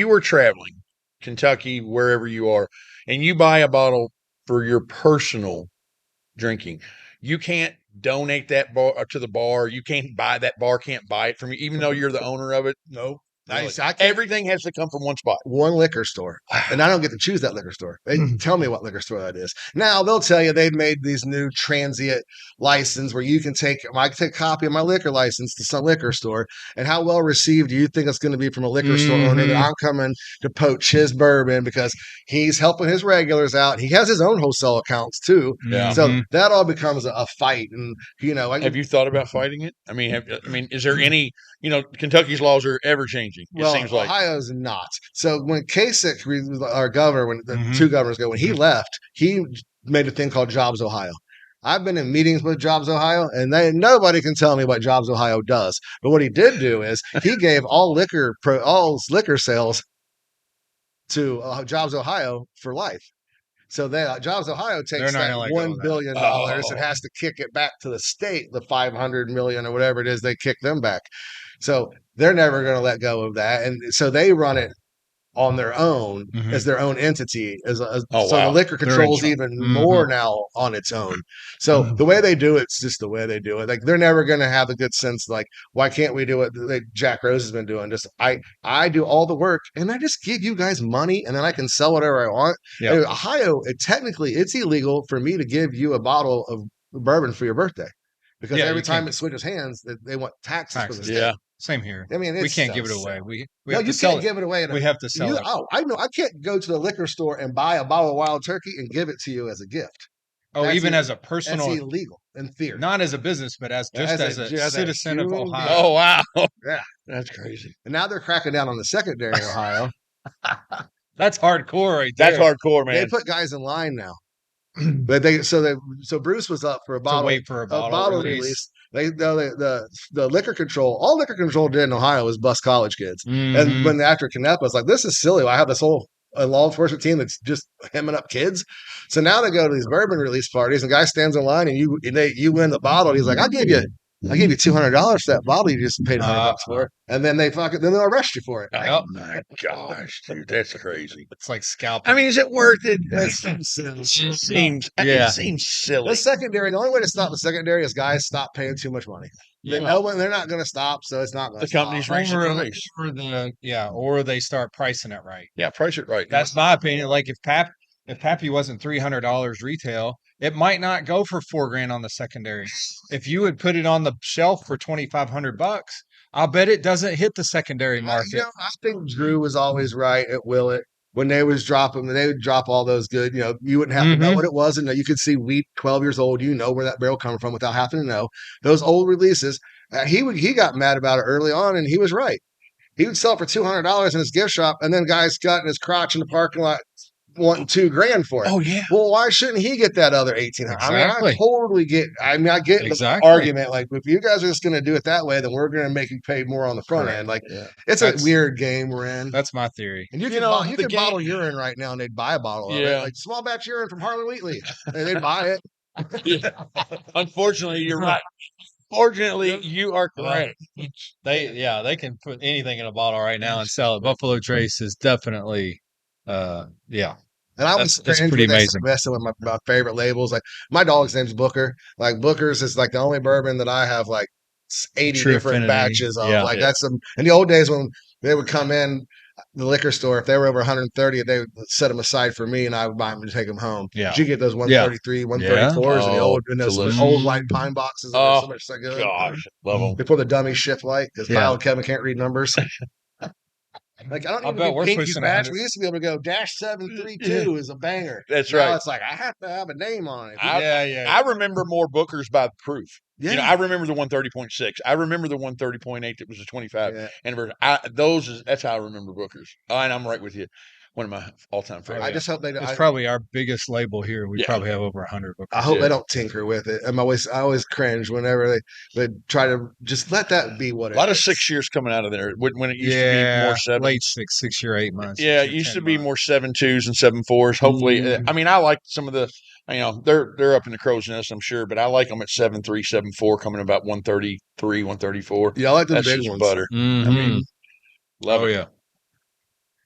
were traveling Kentucky, wherever you are, and you buy a bottle for your personal drinking, you can't donate that bar to the bar. You can't buy that bar, can't buy it from you, even though you're the owner of it. No. Nice. Everything has to come from one spot. One liquor store. And I don't get to choose that liquor store. They tell me what liquor store that is. Now, they'll tell you they've made these new transient license where I can take a copy of my liquor license to some liquor store. And how well received do you think it's going to be from a liquor store owner that I'm coming to poach his bourbon because he's helping his regulars out. He has his own wholesale accounts too. Yeah. So that all becomes a fight. And, have you thought about fighting it? I mean, is there any, Kentucky's laws are ever changing. It seems like Ohio's not. So when Kasich, our governor, when the 2 governors ago, when he left, he made a thing called Jobs Ohio. I've been in meetings with Jobs Ohio, and nobody can tell me what Jobs Ohio does. But what he did do is he gave all liquor sales to Jobs Ohio for life. So Jobs Ohio takes that $1 billion and has to kick it back to the state, the $500 million or whatever it is they kick them back. So they're never going to let go of that. And so they run it on their own as their own entity. The liquor controls even more now on its own. So the way they do it's just the way they do it. Like they're never going to have the good sense like, why can't we do it like Jack Rose has been doing? Just I do all the work and I just give you guys money and then I can sell whatever I want. Yeah. In Ohio, technically it's illegal for me to give you a bottle of bourbon for your birthday because every time it switches hands, they want taxes for the state. Yeah. Same here. I mean, we can't give it away. We no, you can't give it away. We have to sell it. Oh, I know. I can't go to the liquor store and buy a bottle of wild turkey and give it to you as a gift. Oh, even as a personal, that's illegal in theory. Not as a business, but as a citizen of Ohio. Oh wow, yeah, that's crazy. And now they're cracking down on the secondary in Ohio. That's hardcore, right there. That's hardcore, man. They put guys in line now. But so Bruce was up for a bottle. To wait for a bottle release. The liquor control, all liquor control did in Ohio was bust college kids. And when after Canepa was like, this is silly. I have this whole law enforcement team that's just hemming up kids. So now they go to these bourbon release parties and the guy stands in line and you win the bottle. And he's like, I'll give you I gave you $200 for that bottle you just paid $100 for, and then then they'll arrest you for it. Oh my gosh, dude, that's crazy. It's like scalping. I mean, is it worth it? It Seems silly. The secondary, the only way to stop the secondary is guys stop paying too much money. They know when they're not going to stop, so it's not going to stop. The company's raising the price. Or they start pricing it right. Yeah, price it right. That's my opinion. Like if Pappy wasn't $300 retail, it might not go for $4,000 on the secondary. If you would put it on the shelf for $2,500, I'll bet it doesn't hit the secondary market. I think Drew was always right at Willett. When they was dropping, they would drop all those good. You wouldn't have to know what it was, and you could see wheat 12 years old. You know where that barrel coming from without having to know those old releases. He got mad about it early on, and he was right. He would sell for $200 in his gift shop, and then guys got in his crotch in the parking lot wanting $2,000 for it. Oh yeah. Well, why shouldn't he get that other $1,800? Exactly. I totally get. I get the argument. Like, if you guys are just going to do it that way, then we're going to make you pay more on the front end. Like, it's a weird game we're in. That's my theory. And you can bottle urine right now, and they'd buy a bottle of it, like small batch urine from Harlan Wheatley, and they'd buy it. Unfortunately, you're right. Fortunately, you are correct. They can put anything in a bottle right now and sell it. Buffalo Trace is definitely, And I was pretty amazing. Messing with my favorite labels. Like, my dog's name's Booker. Like, Booker's is like the only bourbon that I have like 80 different batches of. That's in the old days when they would come in the liquor store, if they were over 130, they would set them aside for me, and I would buy them and take them home. Yeah, you get those 133, 134s, and those old white pine boxes. Oh, so much so good. Gosh, love them. Before the dummy shift light, because Kyle and Kevin can't read numbers. Like, I don't even do Pinky's match. We used to be able to go -732 is a banger. That's right. Now it's like, I have to have a name on it. I remember more Bookers by the proof. Yeah. I remember the 130.6. I remember the 130.8 that was a 25 anniversary. That's how I remember Bookers. And I'm right with you. One of my all-time favorites. I just hope they don't. It's probably our biggest label here. We probably have over 100 Bookers. I hope they don't tinker with it. I always cringe whenever they try to just let that be what it is. A lot of 6 years coming out of there when it used to be more 7. Late 6 year, 8 months. Yeah, it used to be more 7.2s and 7.4s. Hopefully, I mean, I like some of the. They're up in the crow's nest, I'm sure, but I like them at 7.3, 7.4, coming about 133, 134. Yeah, I like the big ones. Butter. Mm-hmm. I mean, love it. Yeah.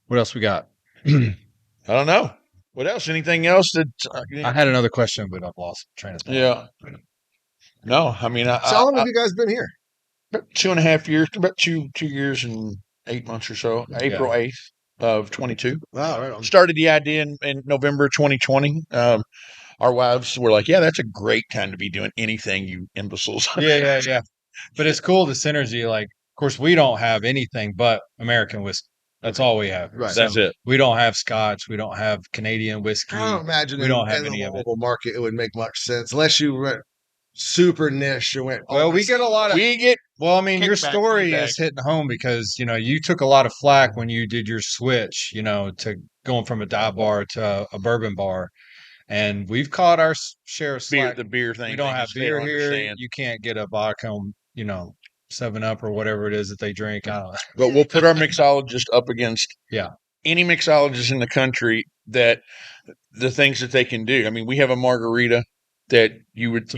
What else we got? I don't know. What else? Anything else that I had another question, but I've lost train of thought. Yeah. No, I mean, so how long have you guys been here? About 2.5 years, about 2 years and 8 months or so. April 8th of 22. Wow, right on. Started the idea in November 2020. Our wives were like, "Yeah, that's a great time to be doing anything, you imbeciles." Yeah. But it's cool, the synergy. Like, of course, we don't have anything but American whiskey. That's all we have. Right. So that's it. We don't have Scotch. We don't have Canadian whiskey. I don't imagine we don't have any of it. Market, it would make much sense unless you went super niche. You went. Well, we get a lot of. Well, I mean, your story is hitting home because you took a lot of flack when you did your switch. To going from a dive bar to a bourbon bar. And we've caught our share of slack. The beer thing. We don't have beer here. You can't get a vodka, 7-Up or whatever it is that they drink. I don't know. But we'll put our mixologist up against any mixologist in the country that the things that they can do. I mean, we have a margarita that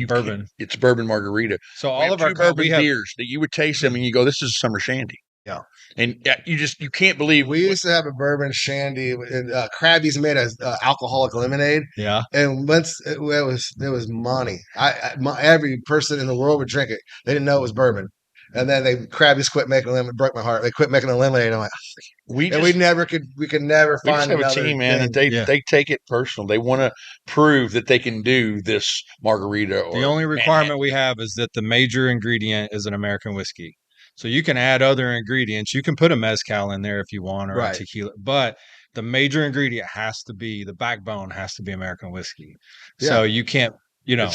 bourbon. It's bourbon margarita. So all of our bourbon beers that you would taste them and you go, this is a summer shandy. Yeah. And you can't believe we used to have a bourbon shandy and Krabby's made a alcoholic lemonade. Yeah. And once it was money. Every person in the world would drink it. They didn't know it was bourbon. And then Krabby's quit making lemonade. Broke my heart. They quit making a lemonade. I'm like, we could never find another team, man. And they take it personal. They want to prove that they can do this margarita. The only requirement we have is that the major ingredient is an American whiskey. So you can add other ingredients. You can put a mezcal in there if you want, or a tequila. But the major ingredient the backbone has to be American whiskey. Yeah. So you can't,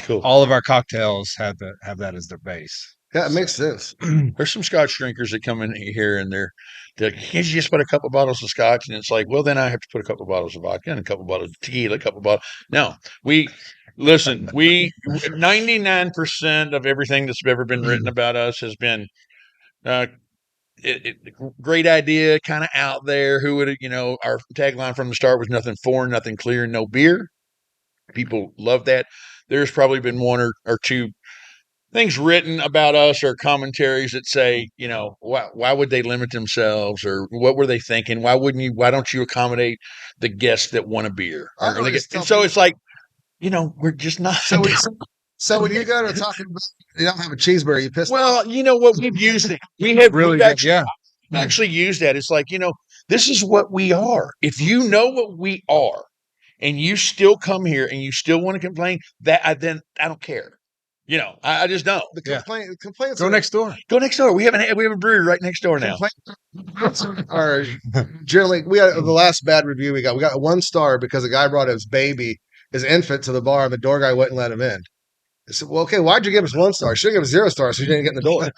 cool. All of our cocktails have that as their base. Yeah, it makes sense. There's some Scotch drinkers that come in here and they're like, can't you just put a couple bottles of Scotch? And it's like, well, then I have to put a couple bottles of vodka and a couple bottles of tequila, a couple bottles. No, 99% of everything that's ever been written about us has been great idea, kind of out there. Who would our tagline from the start was nothing foreign, nothing clear, no beer. People love that. There's probably been one or two things written about us or commentaries that say, why would they limit themselves, or what were they thinking? Why don't you accommodate the guests that want a beer? And so it's like, we're just not. So when you go to talking about, you don't have a cheeseburger, you pissed Well, you know what? We've used it. We've actually used that. It's like, this is what we are. If you know what we are and you still come here and you still want to complain, then I don't care. I just don't. The complaints Go next door. Go next door. We have a brewery right next door now. Are generally, we had the last bad review we got a 1 star because a guy brought his infant to the bar and the door guy wouldn't let him in. I said, well, okay, why'd you give us 1 star? You should give us 0 stars so you didn't get in the door.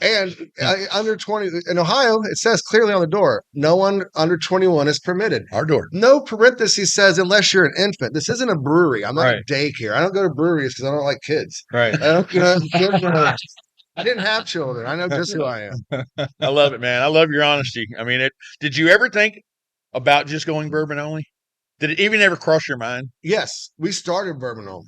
And under 20 in Ohio, it says clearly on the door, no one under 21 is permitted. Our door. No parentheses says unless you're an infant. This isn't a brewery. I'm not a daycare. I don't go to breweries because I don't like kids. Right. I didn't have children. I know just who I am. I love it, man. I love your honesty. I mean, did you ever think about just going bourbon only? Did it even ever cross your mind? Yes, we started bourbon only.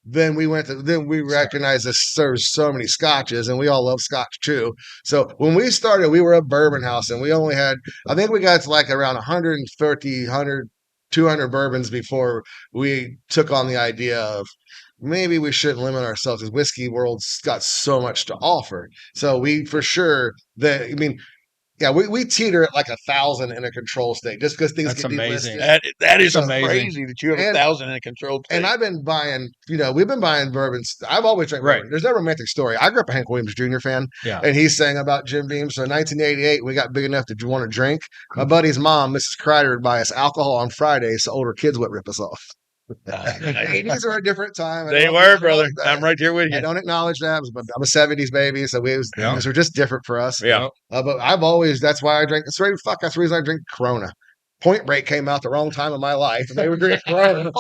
Then we recognized that there's so many scotches, and we all love scotch too. So when we started, we were a bourbon house, and we only had, I think we got to like around 150, 100, 200 bourbons before we took on the idea of maybe we shouldn't limit ourselves, because whiskey world's got so much to offer. So we, for sure, yeah, we teeter at like 1,000 in a control state just because things get amazing. That is amazing. Crazy that you have 1,000 in a control state. And I've been buying, we've been buying bourbons. I've always drank bourbon. There's no romantic story. I grew up a Hank Williams Jr. fan, and he's saying about Jim Beam. So in 1988, we got big enough to want to drink. My buddy's mom, Mrs. Kreider, would buy us alcohol on Fridays so older kids would rip us off. 80s are a different time. They were, brother. I'm right here with you. I don't acknowledge that. I'm a 70s baby, so things were just different for us. Yeah. But that's why I drink. That's the reason I drink Corona. Point Break came out the wrong time of my life, and they were drinking Corona.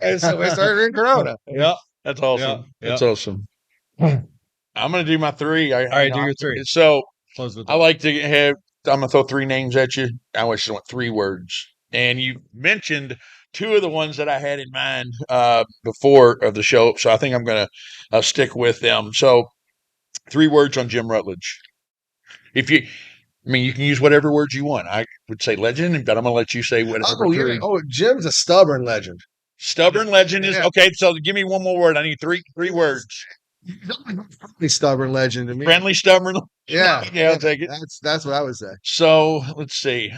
And so I started drinking Corona. Yeah. That's awesome. Yeah. That's awesome. I'm going to do my 3. All right, do your 3. So close with I like to I'm going to throw 3 names at you. I always just want 3 words. And you mentioned 2 of the ones that I had in mind before of the show, so I think I'm going to stick with them. So 3 words on Jim Rutledge. You can use whatever words you want. I would say legend, but I'm going to let you say whatever. Jim's a stubborn legend. Stubborn legend is okay. So give me one more word. I need 3 words. Friendly stubborn legend to me. Friendly stubborn. Yeah, I'll take it. That's what I would say. So let's see.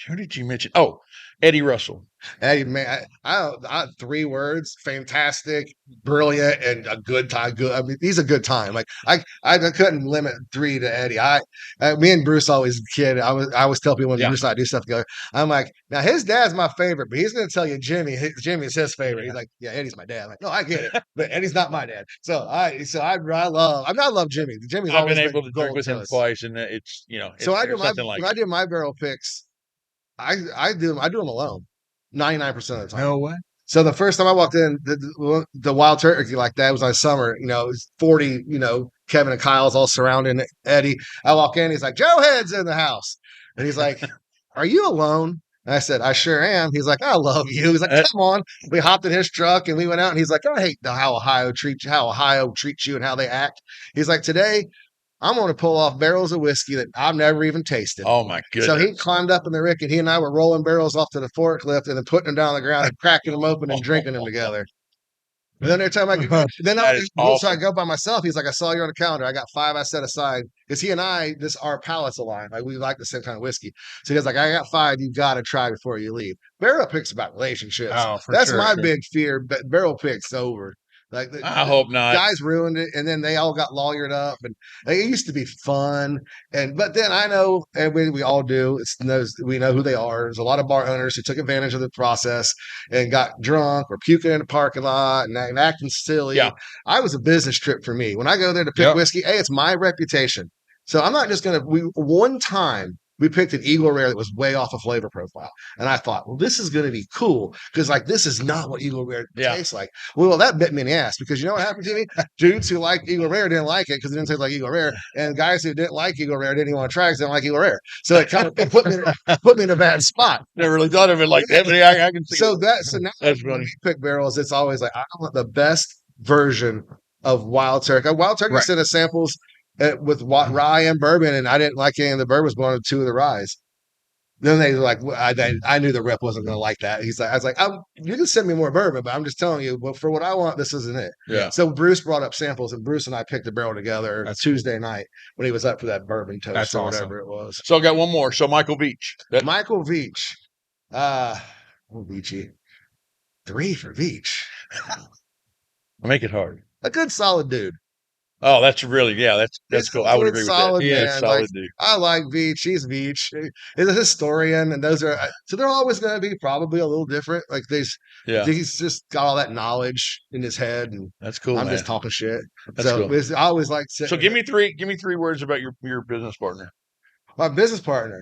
Who did you mention? Oh, Eddie Russell. Eddie, man, I 3 words: fantastic, brilliant, and a good time. Good. I mean, he's a good time. Like I couldn't limit 3 to Eddie. Me and Bruce always kid. I always tell people when Bruce and I do stuff together. I'm like, now his dad's my favorite, but he's going to tell you Jimmy's his favorite. He's like, yeah, Eddie's my dad. I'm like, no, I get it, but Eddie's not my dad. I love Jimmy. Jimmy's I've been able to drink with him twice, and it's So I do my barrel picks. I do them alone. 99% of the time. No way. So the first time I walked in, the wild turkey like that was on summer. It was 40. Kevin and Kyle's all surrounding Eddie. I walk in, he's like, Joe Head's in the house, and he's like, "Are you alone?" And I said, "I sure am." He's like, "I love you." He's like, "Come on." We hopped in his truck and we went out, and he's like, "I hate how Ohio treats you and how they act." He's like, "Today, I'm going to pull off barrels of whiskey that I've never even tasted." Oh my goodness! So he climbed up in the rick, and he and I were rolling barrels off to the forklift and then putting them down on the ground and cracking them open and drinking them together. And then every time I go by myself, he's like, "I saw you on the calendar. I got 5 I set aside." Because he and I, our palates align. Like, we like the same kind of whiskey. So he's like, "I got 5 you got to try before you leave." Barrel picks about relationships. Oh, That's my big fear. But barrel picks over. Like, I hope not. Guys ruined it, and then they all got lawyered up, and it used to be fun. But then I know, and we all do. We know who they are. There's a lot of bar owners who took advantage of the process and got drunk or puking in the parking lot and acting silly. Yeah. I was a business trip for me. When I go there to pick whiskey, it's my reputation. So I'm not just one time we picked an Eagle Rare that was way off a flavor profile. And I thought, well, this is going to be cool because, this is not what Eagle Rare tastes like. Well, that bit me in the ass because you know what happened to me? Dudes who liked Eagle Rare didn't like it because it didn't taste like Eagle Rare. And guys who didn't like Eagle Rare didn't even want to try because they didn't like Eagle Rare. So it kind of put me in a bad spot. Never really thought of it like that, but I can see So now when we pick barrels, it's always like, I want the best version of Wild Turkey. Wild Turkey sent us samples with rye and bourbon, and I didn't like any of the bourbons, but I wanted 2 of the ryes. Then they were like, I knew the rep wasn't going to like that. I was like, you can send me more bourbon, but I'm just telling you, well, for what I want, this isn't it. Yeah. So Bruce brought up samples, and Bruce and I picked the barrel together Tuesday night when he was up for that bourbon toast or whatever it was. So I got one more. So Michael Veach. Michael Veach. Veachy. 3 for Veach. Make it hard. A good solid dude. Oh, that's really, that's cool. I would agree with that. He is solid dude. I like Veach. He's Veach. He's a historian, and those are so they're always going to be probably a little different. Like he's just got all that knowledge in his head, and that's cool. I'm just talking shit. That's cool. I always like. So give me 3 words about your business partner. My business partner,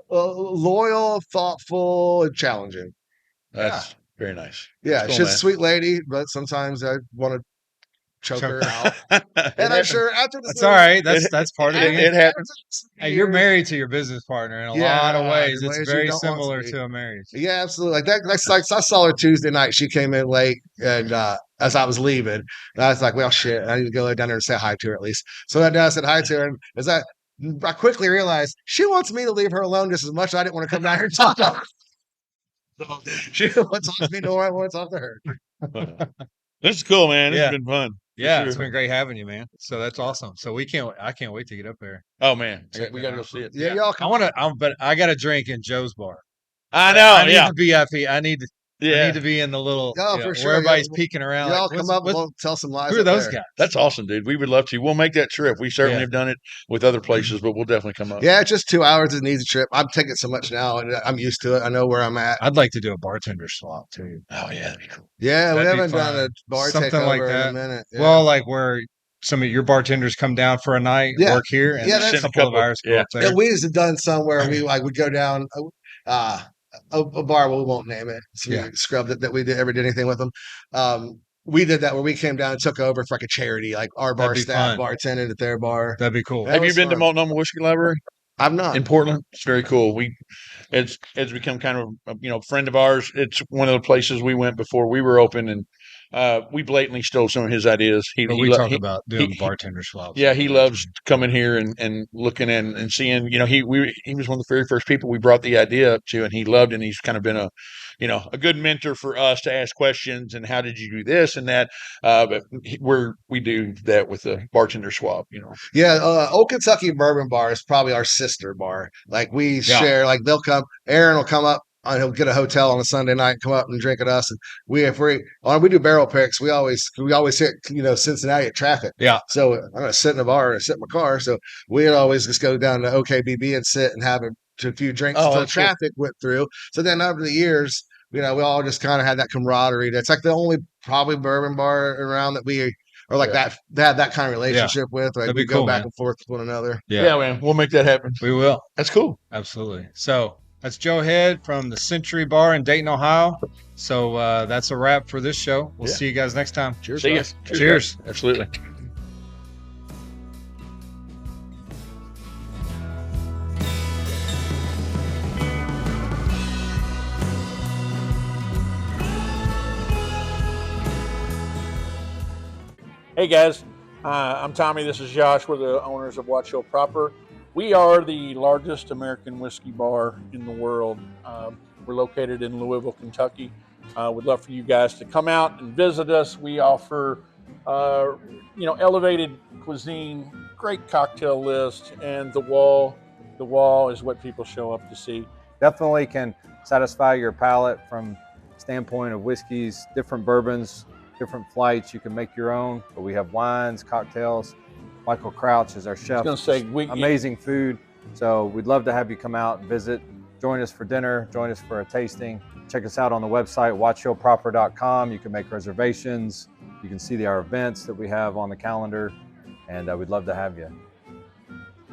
loyal, thoughtful, and challenging. That's very nice. Yeah, cool, she's a sweet lady, but sometimes I want to choke her out. And I'm sure after this, that's all right. That's part of it. It happens. Hey, you're married to your business partner in a lot of ways. It's very similar to a marriage. Yeah, absolutely. Like that. Like I saw her Tuesday night. She came in late, and as I was leaving, and I was like, "Well, shit, I need to go down there and say hi to her at least." So I said hi to her, and I quickly realized she wants me to leave her alone just as much as I didn't want to come down here and talk to her. So she wants to talk to me, nor I want to talk to her. This is cool, man. This has been fun. Yeah, it's been great having you, man. So that's awesome. So I can't wait to get up there. Oh man, we gotta go see it. Yeah, y'all. But I got to drink in Joe's bar. I know. I need the VIP. I need to be in the little for sure. where everybody's peeking around. Y'all come up, we'll tell some lies. Who are those guys? That's awesome, dude. We would love to. We'll make that trip. We certainly have done it with other places, but we'll definitely come up. Yeah, it's just 2 hours is an easy trip. I'm taking so much now, and I'm used to it. I know where I'm at. I'd like to do a bartender swap too. Oh yeah, that'd be cool. Yeah, we haven't done a bar takeover like that in a minute. Yeah. Well, like where some of your bartenders come down for a night, work here, and that's a couple of hours go up there. Yeah, we used to done some where we'd go down a bar, we won't name it. So we scrubbed it that we ever did anything with them. We did that where we came down and took over for like a charity, like our bar staff bartended at their bar. That'd be cool. Have you been to Multnomah Whiskey Library? I'm not. In Portland? It's very cool. It's become kind of a friend of ours. It's one of the places we went before we were open, and we blatantly stole some of his ideas. We talk about doing bartender swaps. Yeah, he loves coming here and looking in and seeing. He was one of the very first people we brought the idea up to, and he loved it. And he's kind of been a good mentor for us to ask questions and how did you do this and that. But we do that with the bartender swap. Yeah, Old Kentucky Bourbon Bar is probably our sister bar. Like we share. Like they'll come. Aaron will come up. He'll get a hotel on a Sunday night, come up and drink at us, and we do barrel picks. We always hit Cincinnati at traffic. Yeah. So I'm gonna sit in a bar or sit in my car. So we'd always just go down to OKBB and sit and have a few drinks until traffic went through. So then over the years, we all just kind of had that camaraderie. That's like the only probably bourbon bar around that we are like that had that kind of relationship with. Like we go back and forth with one another. Yeah, man, we'll make that happen. We will. That's cool. Absolutely. So. That's Joe Head from the Century Bar in Dayton, Ohio. So that's a wrap for this show. We'll see you guys next time. Cheers. See you. Cheers. Absolutely. Hey guys, I'm Tommy. This is Josh. We're the owners of Watch Hill Proper. We are the largest American whiskey bar in the world. We're located in Louisville, Kentucky. We'd love for you guys to come out and visit us. We offer, elevated cuisine, great cocktail list, and the wall is what people show up to see. Definitely can satisfy your palate from standpoint of whiskeys, different bourbons, different flights. You can make your own, but we have wines, cocktails. Michael Crouch is our chef. I was going to say, amazing food. So we'd love to have you come out and visit. Join us for dinner. Join us for a tasting. Check us out on the website, watchhillproper.com. You can make reservations. You can see our events that we have on the calendar. And we'd love to have you.